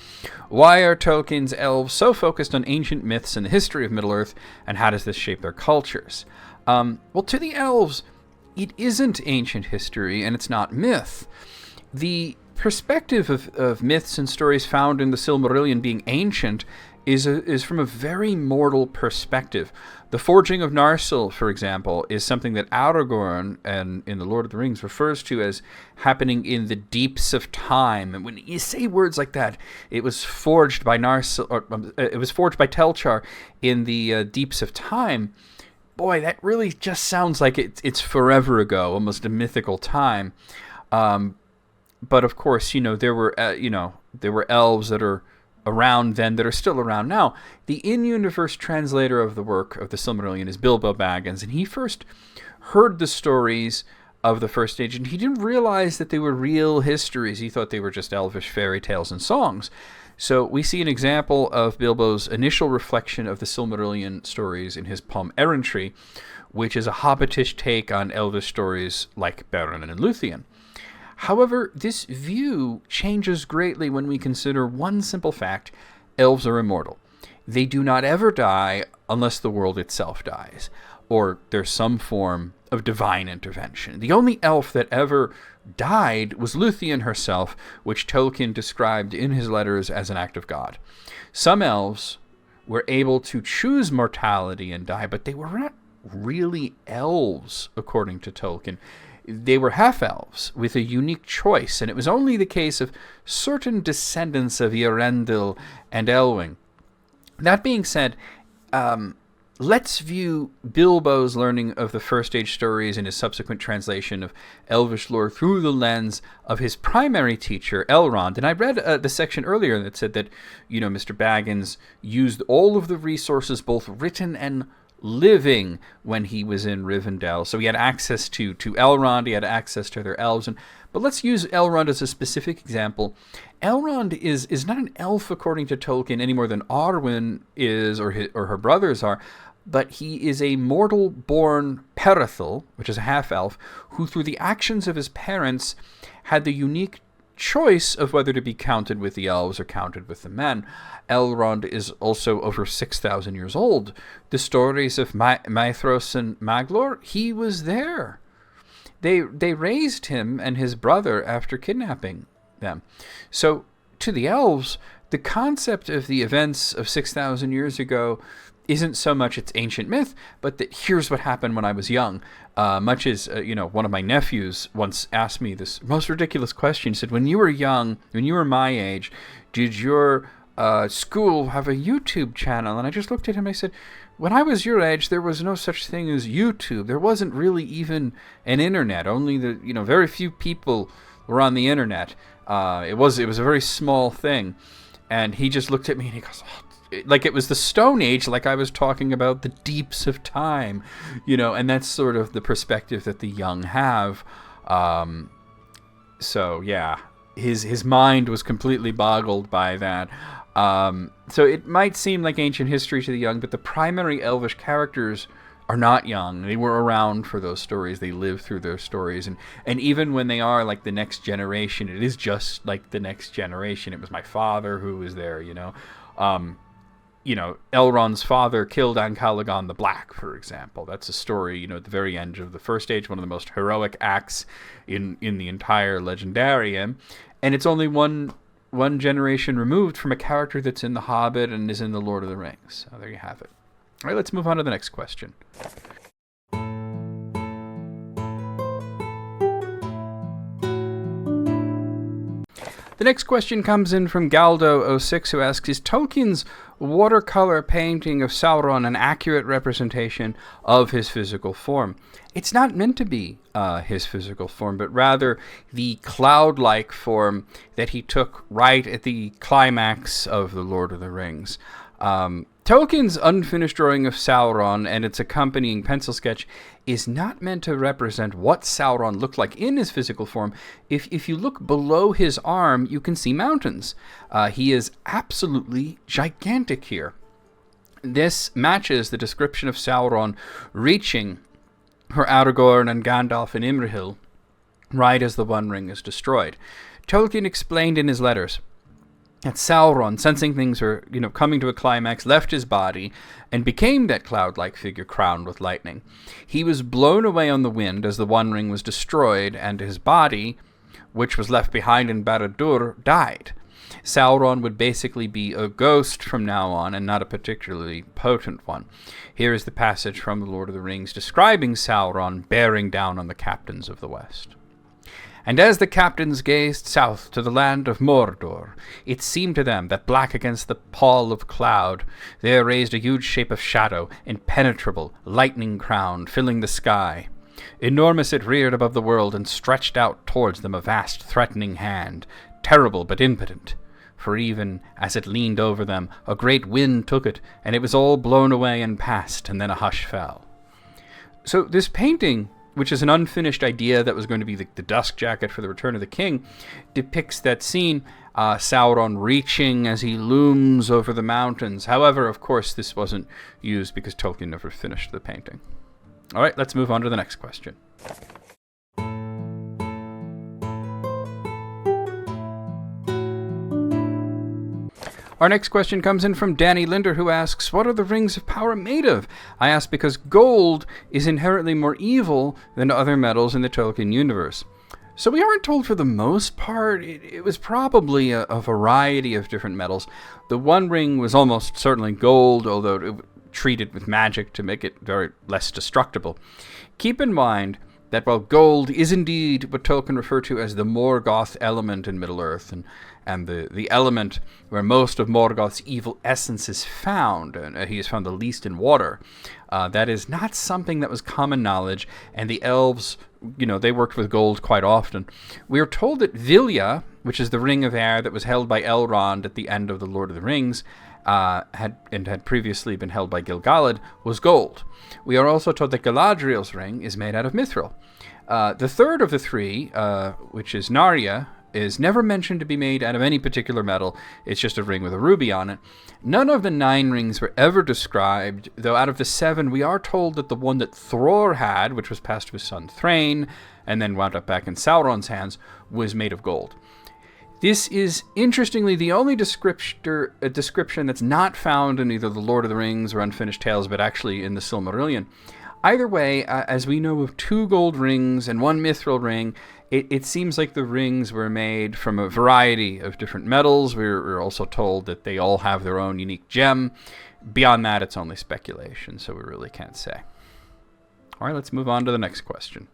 Why are Tolkien's elves so focused on ancient myths and the history of Middle-earth, and how does this shape their cultures? Well, to the elves, it isn't ancient history, and it's not myth. The perspective of myths and stories found in the Silmarillion being ancient is from a very mortal perspective. The forging of Narsil, for example, is something that Aragorn and in The Lord of the Rings refers to as happening in the deeps of time. And when you say words like that, it was forged by Narsil, or it was forged by Telchar in the deeps of time. Boy, that really just sounds like it's forever ago, almost a mythical time. But of course, there were elves that are around then that are still around now. The in-universe translator of the work of the Silmarillion is Bilbo Baggins, and he first heard the stories of the First Age, and he didn't realize that they were real histories. He thought they were just elvish fairy tales and songs. So we see an example of Bilbo's initial reflection of the Silmarillion stories in his poem Errantry, which is a hobbitish take on elvish stories like Beren and Luthien. However, this view changes greatly when we consider one simple fact: elves are immortal. They do not ever die unless the world itself dies, or there's some form of divine intervention. The only elf that ever died was Luthien herself, which Tolkien described in his letters as an act of God. Some elves were able to choose mortality and die, but they were not really elves, according to Tolkien. They were half-elves with a unique choice, and it was only the case of certain descendants of Eärendil and Elwing. That being said, let's view Bilbo's learning of the First Age stories and his subsequent translation of Elvish lore through the lens of his primary teacher, Elrond. And I read the section earlier that said that, Mr. Baggins used all of the resources, both written and living when he was in Rivendell. So he had access to Elrond, he had access to their elves. But let's use Elrond as a specific example. Elrond is not an elf according to Tolkien any more than Arwen is or her brothers are, but he is a mortal-born Perithal, which is a half-elf, who through the actions of his parents had the unique choice of whether to be counted with the elves or counted with the men. Elrond is also over 6,000 years old. The stories of Maethros and Maglor, he was there. They raised him and his brother after kidnapping them. So to the elves, the concept of the events of 6,000 years ago isn't so much its ancient myth, but that here's what happened when I was young. Much as, one of my nephews once asked me this most ridiculous question. He said, when you were young, when you were my age, did your school have a YouTube channel? And I just looked at him and I said, when I was your age, there was no such thing as YouTube. There wasn't really even an internet. Only very few people were on the internet. It was a very small thing. And he just looked at me and he goes, like it was the Stone Age, like I was talking about the deeps of time, and that's sort of the perspective that the young have. So yeah, his mind was completely boggled by that. So it might seem like ancient history to the young, but the primary Elvish characters are not young. They were around for those stories. They lived through those stories. And even when they are like the next generation, it is just like the next generation. It was my father who was there, Elrond's father killed Ancalagon the Black, for example. That's a story, at the very end of the First Age, one of the most heroic acts in the entire Legendarium. And it's only one generation removed from a character that's in The Hobbit and is in The Lord of the Rings. So there you have it. All right, let's move on to the next question. The next question comes in from Galdo06, who asks, is Tolkien's watercolor painting of Sauron an accurate representation of his physical form? It's not meant to be his physical form, but rather the cloud-like form that he took right at the climax of The Lord of the Rings. Tolkien's unfinished drawing of Sauron and its accompanying pencil sketch is not meant to represent what Sauron looked like in his physical form. If you look below his arm, you can see mountains. He is absolutely gigantic here. This matches the description of Sauron reaching for Aragorn and Gandalf in Imrahil right as the One Ring is destroyed. Tolkien explained in his letters that Sauron, sensing things were, coming to a climax, left his body and became that cloud-like figure crowned with lightning. He was blown away on the wind as the One Ring was destroyed, and his body, which was left behind in Barad-dûr, died. Sauron would basically be a ghost from now on, and not a particularly potent one. Here is the passage from The Lord of the Rings describing Sauron bearing down on the captains of the West. And as the captains gazed south to the land of Mordor, it seemed to them that black against the pall of cloud there raised a huge shape of shadow, impenetrable, lightning-crowned, filling the sky. Enormous it reared above the world and stretched out towards them a vast, threatening hand, terrible but impotent. For even as it leaned over them, a great wind took it, and it was all blown away and passed, and then a hush fell. So this painting, which is an unfinished idea that was going to be the dust jacket for the Return of the King, depicts that scene, Sauron reaching as he looms over the mountains. However, of course, this wasn't used because Tolkien never finished the painting. All right, let's move on to the next question. Our next question comes in from Danny Linder, who asks, what are the rings of power made of? I ask because gold is inherently more evil than other metals in the Tolkien universe. So we aren't told for the most part. It was probably a variety of different metals. The One Ring was almost certainly gold, although it was treated with magic to make it very less destructible. Keep in mind that while gold is indeed what Tolkien referred to as the Morgoth element in Middle-earth, and the element where most of Morgoth's evil essence is found, and he is found the least in water, that is not something that was common knowledge, and the elves, they worked with gold quite often. We are told that Vilya, which is the Ring of Air that was held by Elrond at the end of The Lord of the Rings, had previously been held by Gil-galad, was gold. We are also told that Galadriel's ring is made out of mithril. The third of the three, which is Narya, is never mentioned to be made out of any particular metal. It's just a ring with a ruby on it. None of the 9 rings were ever described, though out of the 7, we are told that the one that Thror had, which was passed to his son Thrain, and then wound up back in Sauron's hands, was made of gold. This is, interestingly, the only description that's not found in either The Lord of the Rings or Unfinished Tales, but actually in the Silmarillion. Either way, as we know of 2 gold rings and 1 mithril ring, it seems like the rings were made from a variety of different metals. We're also told that they all have their own unique gem. Beyond that, it's only speculation, so we really can't say. All right, let's move on to the next question.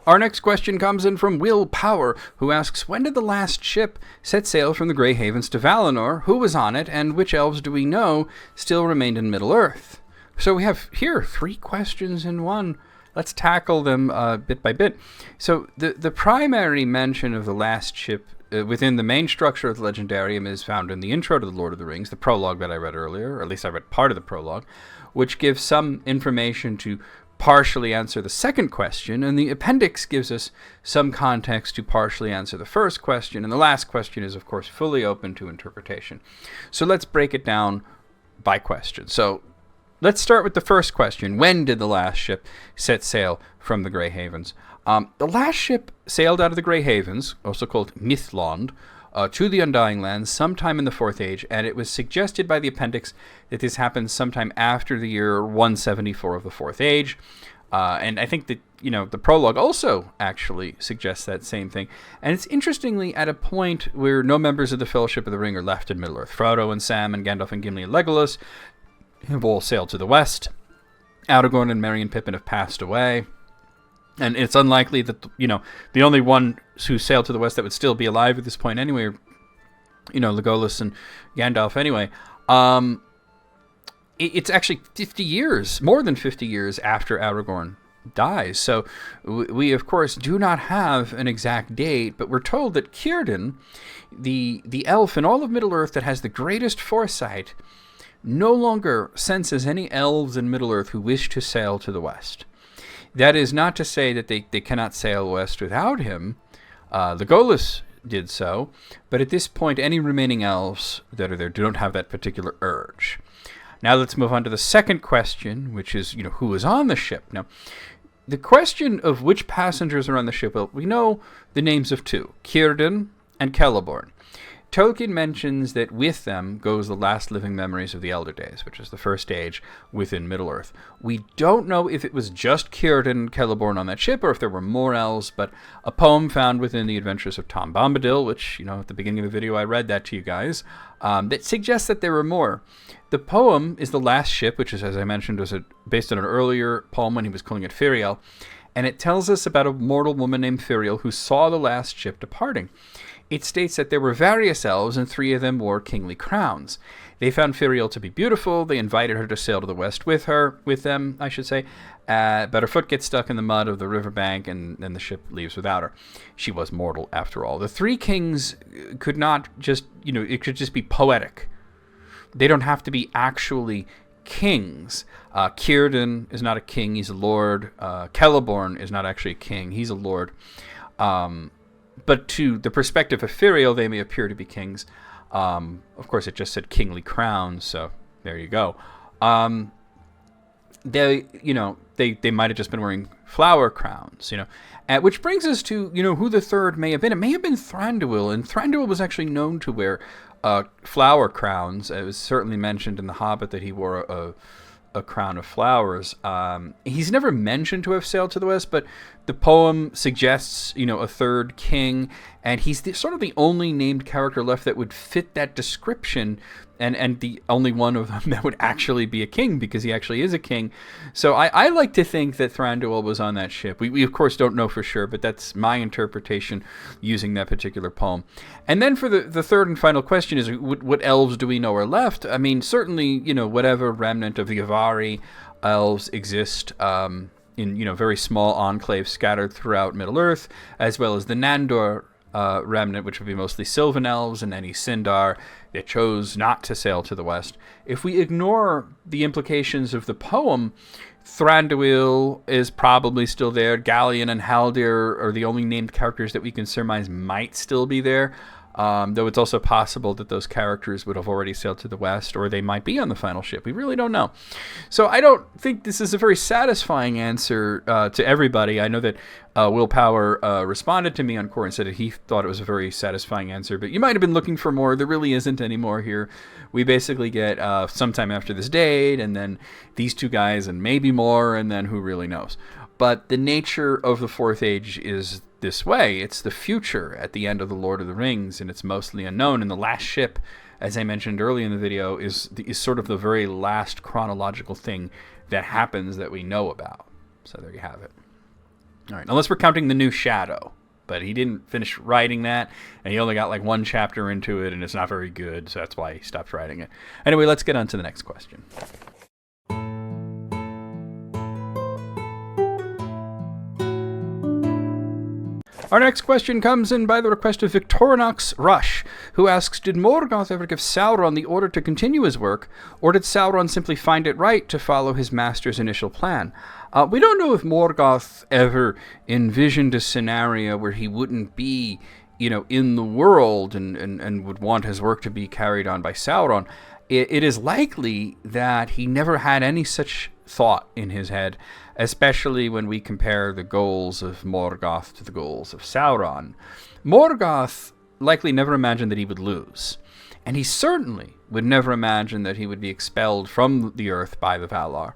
Our next question comes in from Will Power, who asks, when did the last ship set sail from the Grey Havens to Valinor? Who was on it, and which elves do we know still remained in Middle-earth? So we have here 3 questions in one. Let's tackle them bit by bit. So the primary mention of the last ship within the main structure of the Legendarium is found in the intro to The Lord of the Rings, the prologue that I read earlier, or at least I read part of the prologue, which gives some information to partially answer the second question, and the appendix gives us some context to partially answer the first question, and the last question is, of course, fully open to interpretation. So let's break it down by question. So let's start with the first question. When did the last ship set sail from the Grey Havens? The last ship sailed out of the Grey Havens, also called Mithlond, to the Undying Lands sometime in the 4th Age, and it was suggested by the appendix that this happened sometime after the year 174 of the 4th Age. And I think that, the prologue also actually suggests that same thing. And it's interestingly at a point where no members of the Fellowship of the Ring are left in Middle-earth. Frodo and Sam and Gandalf and Gimli and Legolas have all sailed to the west. Aragorn and Merry and Pippin have passed away. And it's unlikely that, the only one who sailed to the west that would still be alive at this point anyway, Legolas and Gandalf anyway. It's actually 50 years, more than 50 years after Aragorn dies. So we, of course, do not have an exact date, but we're told that Círdan, the elf in all of Middle-earth that has the greatest foresight, no longer senses any elves in Middle-earth who wish to sail to the west. That is not to say that they cannot sail west without him. Legolas did so, but at this point, any remaining elves that are there don't have that particular urge. Now let's move on to the second question, which is, who was on the ship? Now, the question of which passengers are on the ship, well, we know the names of 2, Círdan and Celeborn. Tolkien mentions that with them goes the last living memories of the Elder Days, which is the first age within Middle-earth. We don't know if it was just Círdan and Celeborn on that ship or if there were more elves, but a poem found within the Adventures of Tom Bombadil, which, at the beginning of the video I read that to you guys, that suggests that there were more. The poem is The Last Ship, which is, as I mentioned, was based on an earlier poem when he was calling it Firiel, and it tells us about a mortal woman named Firiel who saw the last ship departing. It states that there were various elves, and 3 of them wore kingly crowns. They found Firiel to be beautiful. They invited her to sail to the west with them, but her foot gets stuck in the mud of the riverbank, and then the ship leaves without her. She was mortal, after all. The 3 kings could not just, it could just be poetic. They don't have to be actually kings. Círdan is not a king, he's a lord. Celeborn is not actually a king, he's a lord. But to the perspective of Firiel, they may appear to be kings. Of course, it just said kingly crowns, so there you go. They might have just been wearing flower crowns, which brings us to, who the third may have been. It may have been Thranduil, and Thranduil was actually known to wear flower crowns. It was certainly mentioned in The Hobbit that he wore a crown of flowers. He's never mentioned to have sailed to the west, but the poem suggests, a third king, and he's sort of the only named character left that would fit that description, and the only one of them that would actually be a king, because he actually is a king. So I like to think that Thranduil was on that ship. We of course don't know for sure, but that's my interpretation using that particular poem. And then for the third and final question is, what elves do we know are left? I mean, certainly, whatever remnant of the Avari elves exist, in very small enclaves scattered throughout Middle-earth, as well as the Nandor remnant, which would be mostly Sylvan Elves and any Sindar that chose not to sail to the west. If we ignore the implications of the poem, Thranduil is probably still there. Galleon and Haldir are the only named characters that we can surmise might still be there. Though it's also possible that those characters would have already sailed to the west, or they might be on the final ship. We really don't know. So I don't think this is a very satisfying answer to everybody. I know that Willpower responded to me on Quora and said that he thought it was a very satisfying answer, but you might have been looking for more. There really isn't any more here. We basically get sometime after this date, and then these two guys, and maybe more, and then who really knows. But the nature of the Fourth Age is this way. It's the future at the end of The Lord of the Rings, and it's mostly unknown. And the last ship, as I mentioned earlier in the video, is sort of the very last chronological thing that happens that we know about. So there you have it. All right, unless we're counting the new Shadow. But he didn't finish writing that, and he only got like one chapter into it, and it's not very good, so that's why he stopped writing it. Anyway, let's get on to the next question. Our next question comes in by the request of Victorinox Rush, who asks, did Morgoth ever give Sauron the order to continue his work, or did Sauron simply find it right to follow his master's initial plan? We don't know if Morgoth ever envisioned a scenario where he wouldn't be, in the world and would want his work to be carried on by Sauron. It is likely that he never had any such thought in his head, especially when we compare the goals of Morgoth to the goals of Sauron. Morgoth likely never imagined that he would lose, and he certainly would never imagine that he would be expelled from the earth by the Valar.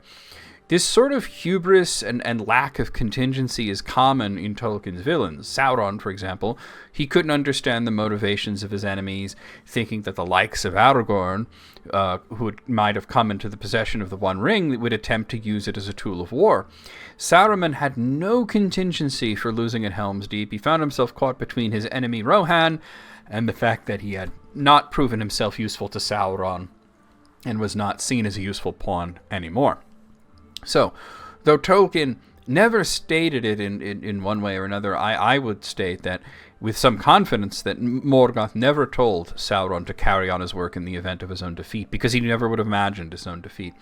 This sort of hubris and lack of contingency is common in Tolkien's villains. Sauron, for example, he couldn't understand the motivations of his enemies, thinking that the likes of Aragorn, who might have come into the possession of the One Ring, would attempt to use it as a tool of war. Saruman had no contingency for losing at Helm's Deep. He found himself caught between his enemy Rohan and the fact that he had not proven himself useful to Sauron and was not seen as a useful pawn anymore. So, though Tolkien never stated it in one way or another, I would state that with some confidence that Morgoth never told Sauron to carry on his work in the event of his own defeat, because he never would have imagined his own defeat.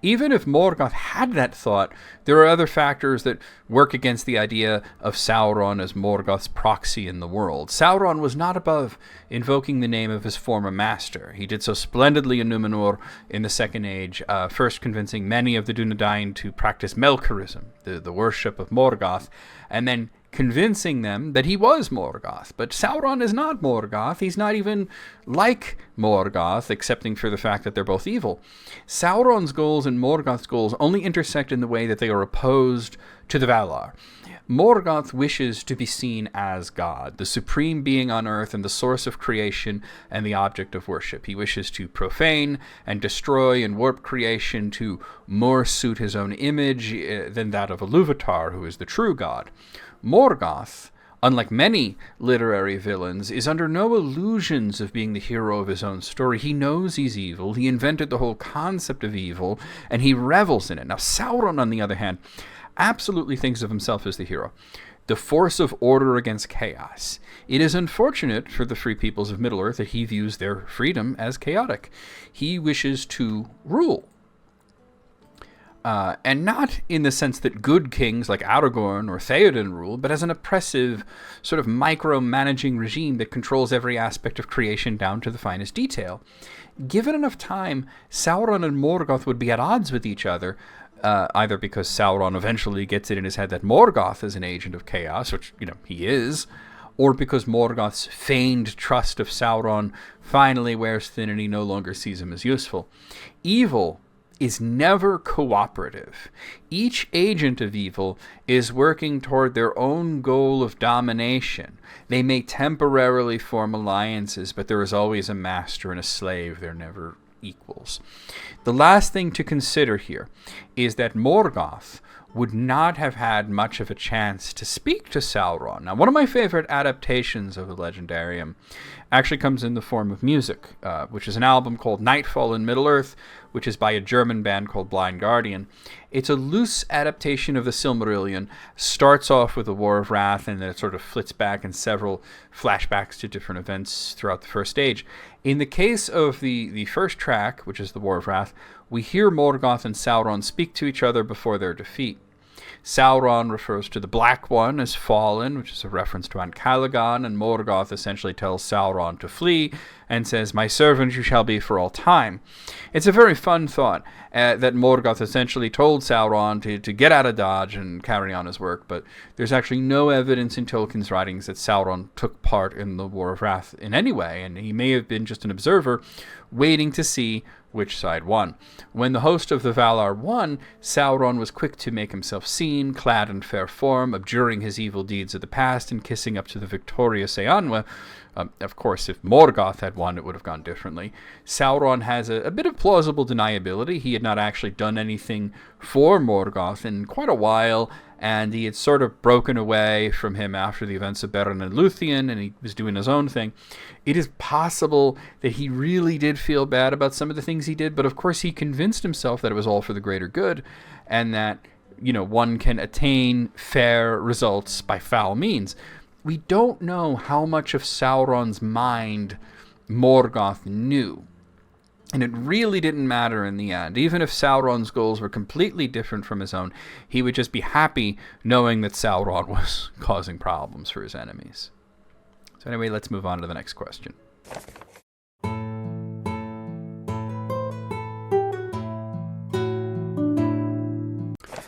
Even if Morgoth had that thought, there are other factors that work against the idea of Sauron as Morgoth's proxy in the world. Sauron was not above invoking the name of his former master. He did so splendidly in Numenor in the Second Age, first convincing many of the Dunedain to practice Melkorism, the worship of Morgoth, and then convincing them that he was Morgoth. But Sauron is not Morgoth. He's not even like Morgoth, excepting for the fact that they're both evil. Sauron's goals and Morgoth's goals only intersect in the way that they are opposed to the Valar. Morgoth wishes to be seen as God, the supreme being on earth and the source of creation and the object of worship. He wishes to profane and destroy and warp creation to more suit his own image than that of Iluvatar, who is the true God. Morgoth, unlike many literary villains, is under no illusions of being the hero of his own story. He knows he's evil, he invented the whole concept of evil, and he revels in it. Now, Sauron, on the other hand, absolutely thinks of himself as the hero, the force of order against chaos. It is unfortunate for the free peoples of Middle-earth that he views their freedom as chaotic. He wishes to rule. And not in the sense that good kings like Aragorn or Theoden rule, but as an oppressive, sort of micromanaging regime that controls every aspect of creation down to the finest detail. Given enough time, Sauron and Morgoth would be at odds with each other, either because Sauron eventually gets it in his head that Morgoth is an agent of chaos, which, he is, or because Morgoth's feigned trust of Sauron finally wears thin and he no longer sees him as useful. Evil is never cooperative. Each agent of evil is working toward their own goal of domination. They may temporarily form alliances, but there is always a master and a slave. They're never equals. The last thing to consider here is that Morgoth would not have had much of a chance to speak to Sauron. Now, one of my favorite adaptations of the Legendarium actually comes in the form of music, which is an album called Nightfall in Middle-earth, which is by a German band called Blind Guardian. It's a loose adaptation of the Silmarillion, starts off with the War of Wrath, and then it sort of flits back in several flashbacks to different events throughout the first age. In the case of the first track, which is the War of Wrath, we hear Morgoth and Sauron speak to each other before their defeat. Sauron refers to the Black One as fallen, which is a reference to Caladan, and Morgoth essentially tells Sauron to flee and says, "My servant you shall be for all time." It's a very fun thought that Morgoth essentially told Sauron to get out of Dodge and carry on his work, but there's actually no evidence in Tolkien's writings that Sauron took part in the War of Wrath in any way, and he may have been just an observer waiting to see which side won. When the host of the Valar won, Sauron was quick to make himself seen, clad in fair form, abjuring his evil deeds of the past and kissing up to the victorious Eanwe. Of course, if Morgoth had won, it would have gone differently. Sauron has a bit of plausible deniability. He had not actually done anything for Morgoth in quite a while, and he had sort of broken away from him after the events of Beren and Luthien, and he was doing his own thing. It is possible that he really did feel bad about some of the things he did, but of course he convinced himself that it was all for the greater good, and that, one can attain fair results by foul means. We don't know how much of Sauron's mind Morgoth knew. And it really didn't matter in the end. Even if Sauron's goals were completely different from his own, he would just be happy knowing that Sauron was causing problems for his enemies. So anyway, let's move on to the next question.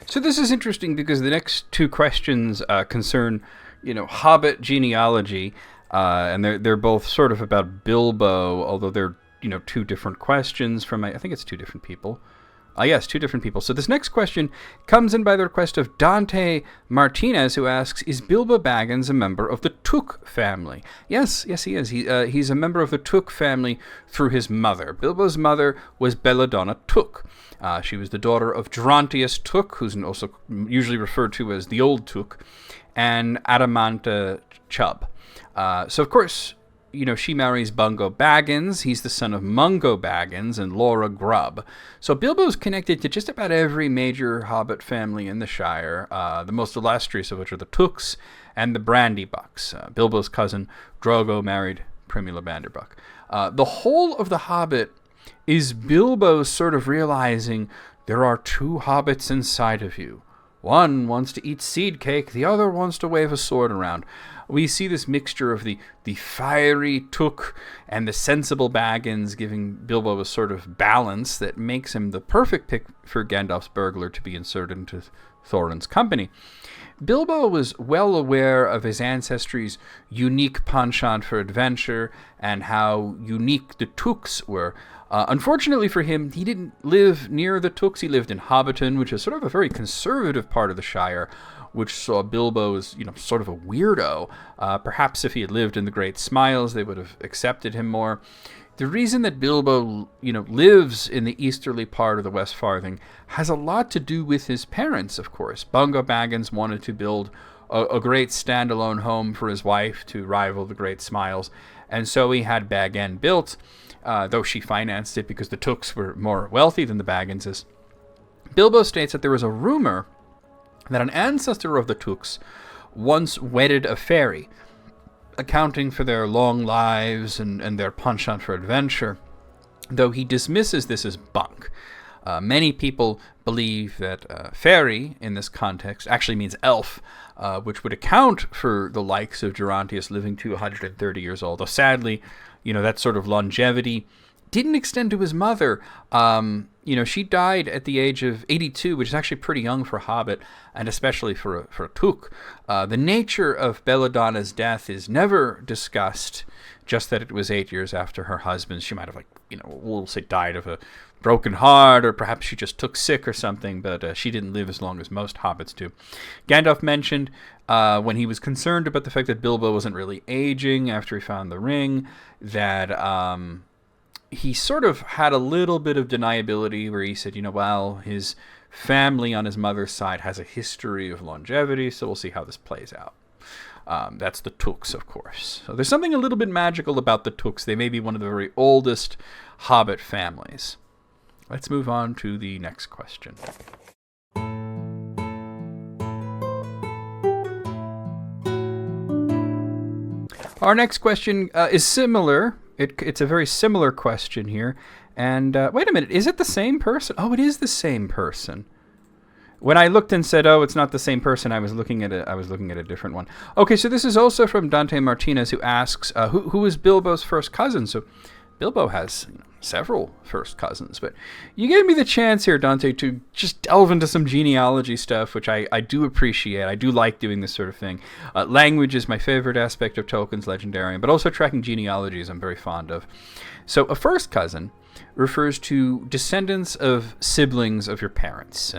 So this is interesting because the next two questions concern, Hobbit genealogy, and they're both sort of about Bilbo, although they're two different questions from, I think it's two different people. Yes, two different people. So this next question comes in by the request of Dante Martinez, who asks, is Bilbo Baggins a member of the Took family? Yes, he is. He's a member of the Took family through his mother. Bilbo's mother was Belladonna Took. She was the daughter of Gerontius Took, who's also usually referred to as the Old Took, and Adamanta Chubb. So, of course, she marries Bungo Baggins. He's the son of Mungo Baggins and Laura Grubb. So Bilbo's connected to just about every major Hobbit family in the Shire, the most illustrious of which are the Tooks and the Brandybucks. Bilbo's cousin Drogo married Primula Vanderbuck. The whole of The Hobbit is Bilbo sort of realizing there are two hobbits inside of you. One wants to eat seed cake, the other wants to wave a sword around. We see this mixture of the fiery Took and the sensible Baggins, giving Bilbo a sort of balance that makes him the perfect pick for Gandalf's burglar to be inserted into Thorin's company. Bilbo was well aware of his ancestry's unique penchant for adventure and how unique the Tooks were. Unfortunately for him, he didn't live near the Tooks. He lived in Hobbiton, which is sort of a very conservative part of the Shire, which saw Bilbo as, sort of a weirdo. Perhaps if he had lived in the Great Smiles, they would have accepted him more. The reason that Bilbo, lives in the easterly part of the West Farthing has a lot to do with his parents, of course. Bungo Baggins wanted to build a great standalone home for his wife to rival the Great Smiles, and so he had Bag End built, though she financed it because the Tooks were more wealthy than the Bagginses. Bilbo states that there was a rumor that an ancestor of the Tooks once wedded a fairy, accounting for their long lives and their penchant for adventure, though he dismisses this as bunk. Many people believe that fairy, in this context, actually means elf, which would account for the likes of Gerontius living to 130 years old, though sadly, that sort of longevity didn't extend to his mother. She died at the age of 82, which is actually pretty young for a Hobbit, and especially for a Took. The nature of Belladonna's death is never discussed, just that it was 8 years after her husband. She might have, we'll say died of a broken heart, or perhaps she just took sick or something, but she didn't live as long as most hobbits do. Gandalf mentioned when he was concerned about the fact that Bilbo wasn't really aging after he found the ring, that he sort of had a little bit of deniability where he said, his family on his mother's side has a history of longevity, so we'll see how this plays out. That's the Tooks, of course. So there's something a little bit magical about the Tooks. They may be one of the very oldest Hobbit families. Let's move on to the next question. Our next question is similar. It's a very similar question here. And wait a minute, is it the same person? Oh, it is the same person. When I looked and said, "Oh, it's not the same person," I was looking at a different one. Okay, so this is also from Dante Martinez, who asks, "Who is Bilbo's first cousin?" So Bilbo has several first cousins, but you gave me the chance here, Dante, to just delve into some genealogy stuff, which I do appreciate. I do like doing this sort of thing. Language is my favorite aspect of Tolkien's Legendarium, but also tracking genealogies I'm very fond of. So a first cousin refers to descendants of siblings of your parents.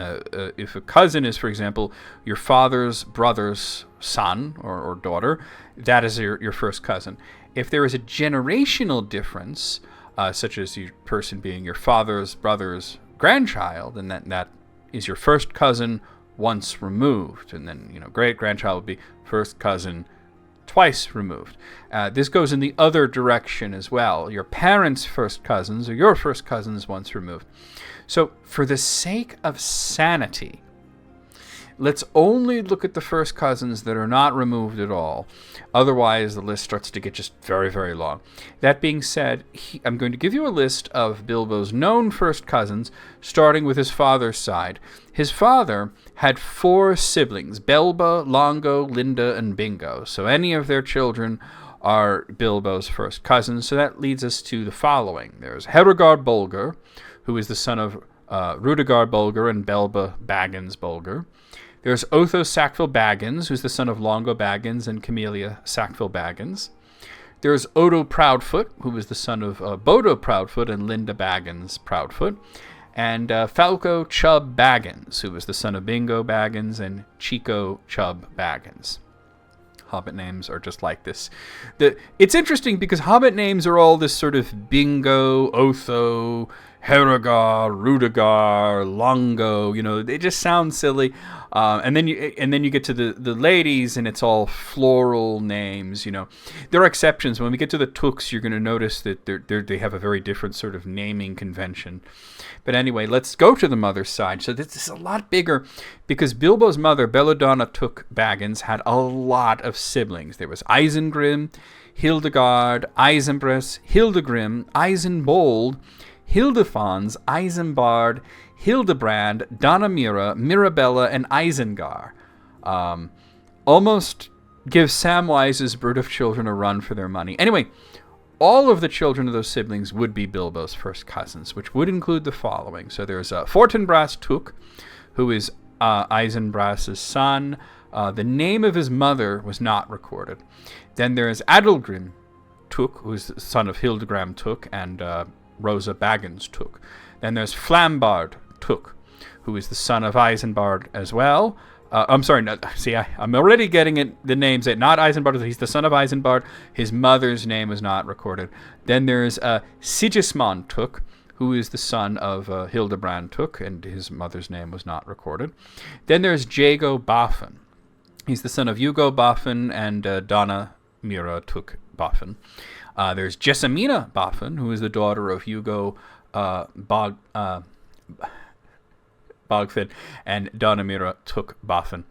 If a cousin is, for example, your father's brother's son or daughter, that is your first cousin. If there is a generational difference, such as your person being your father's brother's grandchild, and that is your first cousin once removed, and then great-grandchild would be first cousin twice removed. This goes in the other direction as well. Your parents' first cousins or your first cousins once removed. So for the sake of sanity, let's only look at the first cousins that are not removed at all. Otherwise, the list starts to get just very, very long. That being said, I'm going to give you a list of Bilbo's known first cousins, starting with his father's side. His father had 4 siblings, Belba, Longo, Linda, and Bingo. So any of their children are Bilbo's first cousins. So that leads us to the following. There's Herogard Bolger, who is the son of Rudegard Bolger and Belba Baggins Bolger. There's Otho Sackville Baggins, who's the son of Longo Baggins and Camelia Sackville Baggins. There's Odo Proudfoot, who was the son of Bodo Proudfoot and Linda Baggins Proudfoot. And Falco Chubb Baggins, who was the son of Bingo Baggins and Chico Chubb Baggins. Hobbit names are just like this. It's interesting because Hobbit names are all this sort of Bingo, Otho, Herogar, Rudigar, Longo. They just sound silly. And then you get to the ladies, and it's all floral names. There are exceptions. When we get to the Tooks, you're going to notice that they have a very different sort of naming convention. But anyway, let's go to the mother's side. So this is a lot bigger because Bilbo's mother, Belladonna Took Baggins, had a lot of siblings. There was Isengrim, Hildegard, Eisenbress, Hildegrim, Eisenbold, Hildefons, Eisenbard, Hildebrand, Donamira, Mirabella, and Isengard. Almost give Samwise's Bird of Children a run for their money. Anyway, all of the children of those siblings would be Bilbo's first cousins, which would include the following. So there's Fortinbras Took, who is Eisenbras's son. The name of his mother was not recorded. Then there's Adalgrim Took, who is the son of Hildegram Took and Rosa Baggins Took. Then there's Flambard Took, who is the son of Eisenbard as well. I'm sorry, I'm already getting the names. Not Eisenbard, he's the son of Eisenbard. His mother's name was not recorded. Then there's Sigismund Took, who is the son of Hildebrand Took, and his mother's name was not recorded. Then there's Jago Boffin. He's the son of Hugo Boffin and Donna Mira Took Boffin. There's Jessamina Boffin, who is the daughter of Hugo Bogfin and Donamira Took Boffin.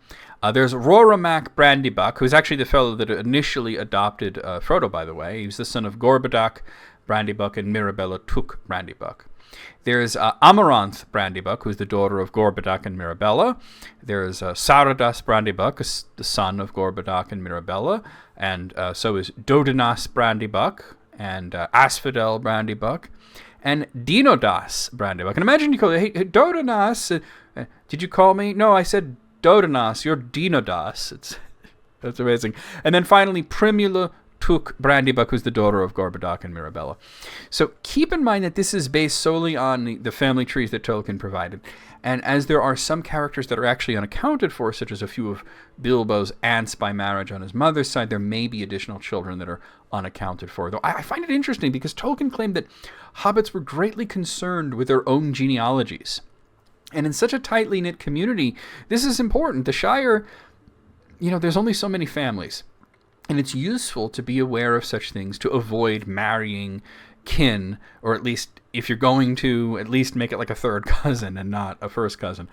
There's Roramac Brandybuck, who's actually the fellow that initially adopted Frodo, by the way. He was the son of Gorboduc Brandybuck and Mirabella Took Brandybuck. There's Amaranth Brandybuck, who's the daughter of Gorboduc and Mirabella. There's Saradas Brandybuck, the son of Gorboduc and Mirabella. And so is Dodenas Brandybuck and Asphodel Brandybuck. And Dinodas Brandybuck. And imagine you call it, hey, Dodenas, did you call me? No, I said Dodenas, you're Dinodas. That's amazing. And then finally, Primula Took Brandybuck, who's the daughter of Gorboduc and Mirabella. So keep in mind that this is based solely on the family trees that Tolkien provided. And as there are some characters that are actually unaccounted for, such as a few of Bilbo's aunts by marriage on his mother's side, there may be additional children that are unaccounted for. Though I find it interesting because Tolkien claimed that hobbits were greatly concerned with their own genealogies. And in such a tightly knit community, this is important. The Shire, there's only so many families. And it's useful to be aware of such things to avoid marrying kin, or at least, if you're going to, at least make it like a third cousin and not a first cousin.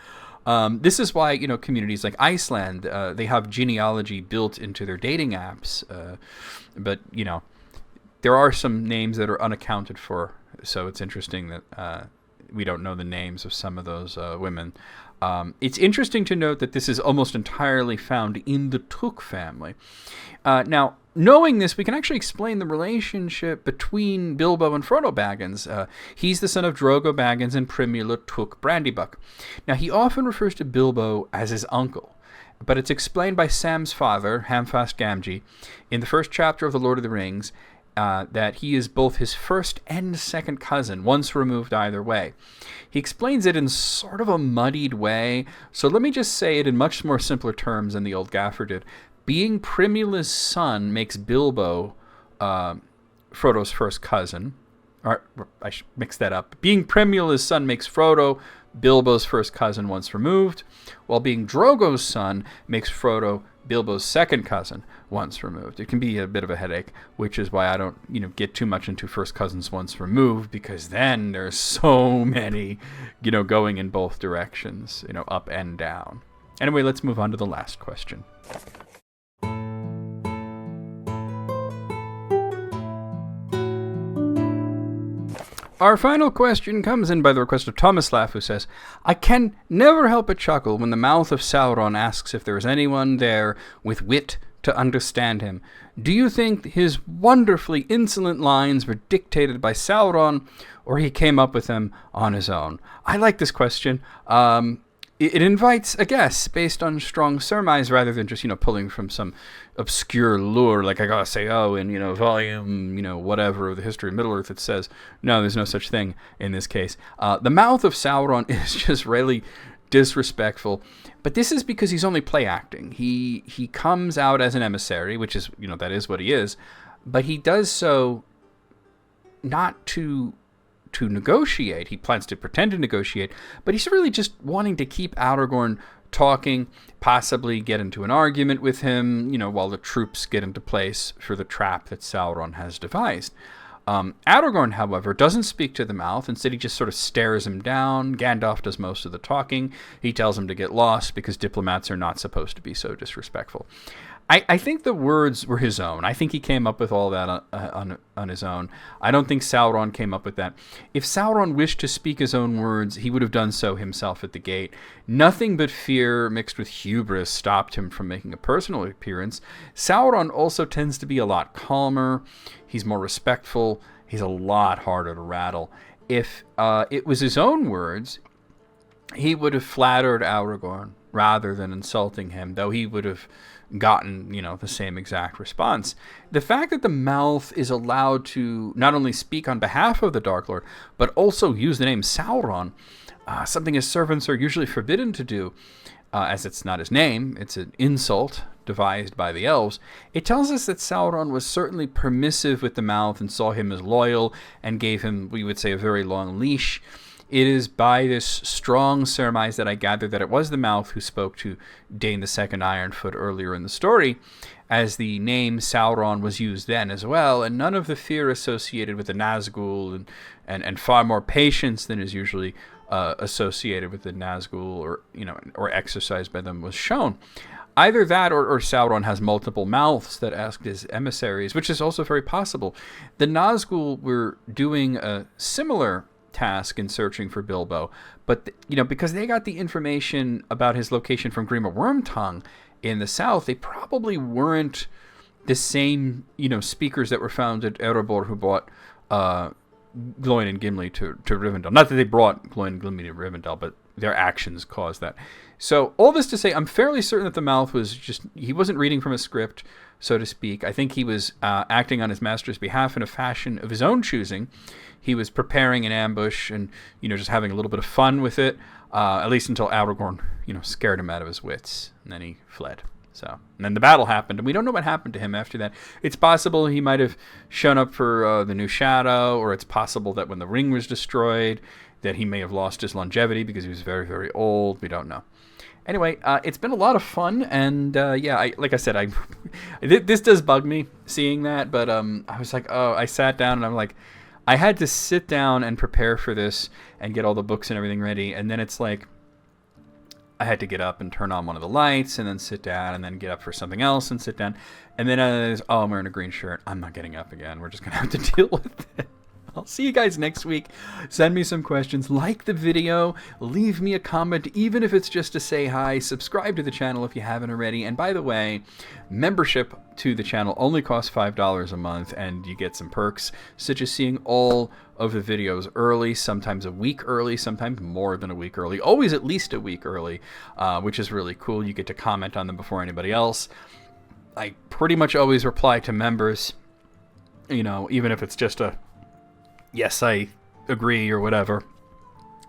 This is why, communities like Iceland, they have genealogy built into their dating apps. But, there are some names that are unaccounted for. So it's interesting that we don't know the names of some of those women. It's interesting to note that this is almost entirely found in the Took family. Now, knowing this, we can actually explain the relationship between Bilbo and Frodo Baggins. He's the son of Drogo Baggins and Primula Took Brandybuck. Now, he often refers to Bilbo as his uncle, but it's explained by Sam's father, Hamfast Gamgee, in the first chapter of The Lord of the Rings, that he is both his first and second cousin, once removed either way. He explains it in sort of a muddied way, so let me just say it in much more simpler terms than the old gaffer did. Being Primula's son makes Bilbo Frodo's first cousin. Or, I should mix that up. Being Primula's son makes Frodo Bilbo's first cousin once removed, while being Drogo's son makes Frodo Bilbo's second cousin once removed. It can be a bit of a headache, which is why I don't, get too much into first cousins once removed, because then there's so many, going in both directions, up and down. Anyway, let's move on to the last question. Our final question comes in by the request of Thomas Laff, who says, I can never help but chuckle when the mouth of Sauron asks if there is anyone there with wit to understand him. Do you think his wonderfully insolent lines were dictated by Sauron, or he came up with them on his own? I like this question. It invites a guess based on strong surmise rather than just, pulling from some obscure lure, like I gotta say, in, volume, whatever of the history of Middle-earth it says. No, there's no such thing in this case. The mouth of Sauron is just really disrespectful, but this is because he's only play acting. He comes out as an emissary, which is, that is what he is, but he does so not to negotiate. He plans to pretend to negotiate, but he's really just wanting to keep Aragorn talking, possibly get into an argument with him, while the troops get into place for the trap that Sauron has devised. Aragorn, however, doesn't speak to the mouth. Instead, he just sort of stares him down. Gandalf does most of the talking. He tells him to get lost because diplomats are not supposed to be so disrespectful. I think the words were his own. I think he came up with all that on his own. I don't think Sauron came up with that. If Sauron wished to speak his own words, he would have done so himself at the gate. Nothing but fear mixed with hubris stopped him from making a personal appearance. Sauron also tends to be a lot calmer. He's more respectful. He's a lot harder to rattle. If it was his own words, he would have flattered Aragorn rather than insulting him, though he would have gotten, the same exact response. The fact that the mouth is allowed to not only speak on behalf of the Dark Lord, but also use the name Sauron, something his servants are usually forbidden to do, as it's not his name, it's an insult devised by the elves, it tells us that Sauron was certainly permissive with the mouth and saw him as loyal and gave him, we would say, a very long leash. It is by this strong surmise that I gather that it was the mouth who spoke to Dane the Second Ironfoot earlier in the story, as the name Sauron was used then as well, and none of the fear associated with the Nazgul and far more patience than is usually associated with the Nazgul or exercised by them was shown. Either that or Sauron has multiple mouths that asked his emissaries, which is also very possible. The Nazgul were doing a similar task in searching for Bilbo, but because they got the information about his location from Grima Wormtongue in the south, they probably weren't the same speakers that were found at Erebor who brought Gloin and Gimli to Rivendell. Not that they brought Gloin and Gimli to Rivendell, but their actions caused that. So all this to say, I'm fairly certain that the mouth was he wasn't reading from a script, so to speak. I think he was acting on his master's behalf in a fashion of his own choosing. He was preparing an ambush and, just having a little bit of fun with it, at least until Aragorn, scared him out of his wits, and then he fled. So, and then the battle happened, and we don't know what happened to him after that. It's possible he might have shown up for the New Shadow, or it's possible that when the ring was destroyed, that he may have lost his longevity because he was very, very old. We don't know. Anyway, it's been a lot of fun, and yeah, like I said, this does bug me seeing that, but I was like, oh, I sat down and I'm like, I had to sit down and prepare for this and get all the books and everything ready, and then it's like I had to get up and turn on one of the lights and then sit down and then get up for something else and sit down, and then oh, I'm wearing a green shirt. I'm not getting up again. We're just gonna have to deal with it. I'll see you guys next week. Send me some questions. Like the video. Leave me a comment, even if it's just to say hi. Subscribe to the channel if you haven't already. And by the way, membership to the channel only costs $5 a month, and you get some perks, such as seeing all of the videos early, sometimes a week early, sometimes more than a week early, always at least a week early, which is really cool. You get to comment on them before anybody else. I pretty much always reply to members, you know, even if it's just a yes, I agree or whatever.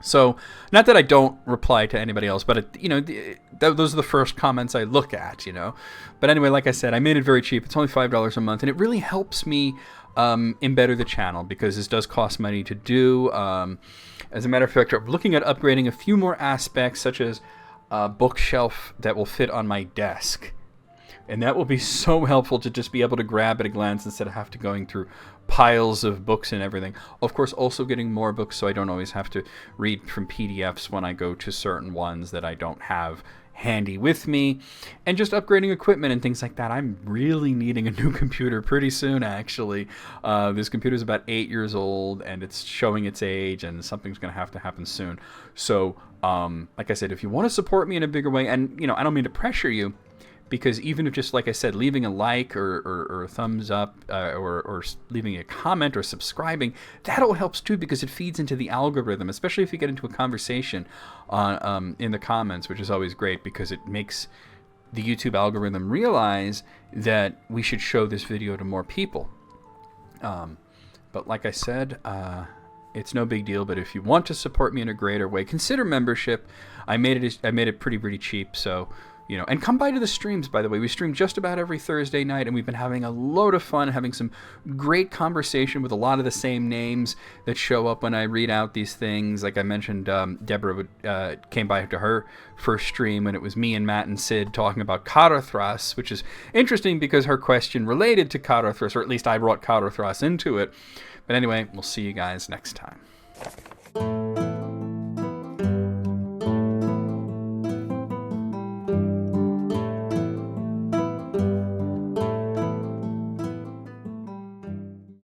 So, not that I don't reply to anybody else, but, you know, those are the first comments I look at, you know. But anyway, like I said, I made it very cheap. It's only $5 a month, and it really helps me embed the channel because this does cost money to do. As a matter of fact, I'm looking at upgrading a few more aspects, such as a bookshelf that will fit on my desk. And that will be so helpful to just be able to grab at a glance instead of have to going through piles of books and everything. Of course, also getting more books so I don't always have to read from PDFs when I go to certain ones that I don't have handy with me. And just upgrading equipment and things like that. I'm really needing a new computer pretty soon, actually. This computer's about 8 years old, and it's showing its age, and something's going to have to happen soon. So, like I said, if you want to support me in a bigger way, and, you know, I don't mean to pressure you, because even if just, like I said, leaving a like or a thumbs up or leaving a comment or subscribing, that all helps too because it feeds into the algorithm, especially if you get into a conversation in the comments, which is always great because it makes the YouTube algorithm realize that we should show this video to more people. But like I said, it's no big deal, but if you want to support me in a greater way, consider membership. I made it pretty cheap, so... You know, and come by to the streams, by the way. We stream just about every Thursday night, and we've been having a load of fun, having some great conversation with a lot of the same names that show up when I read out these things. Like I mentioned, Deborah came by to her first stream, and it was me and Matt and Sid talking about Carathras, which is interesting because her question related to Carathras, or at least I brought Carathras into it. But anyway, we'll see you guys next time.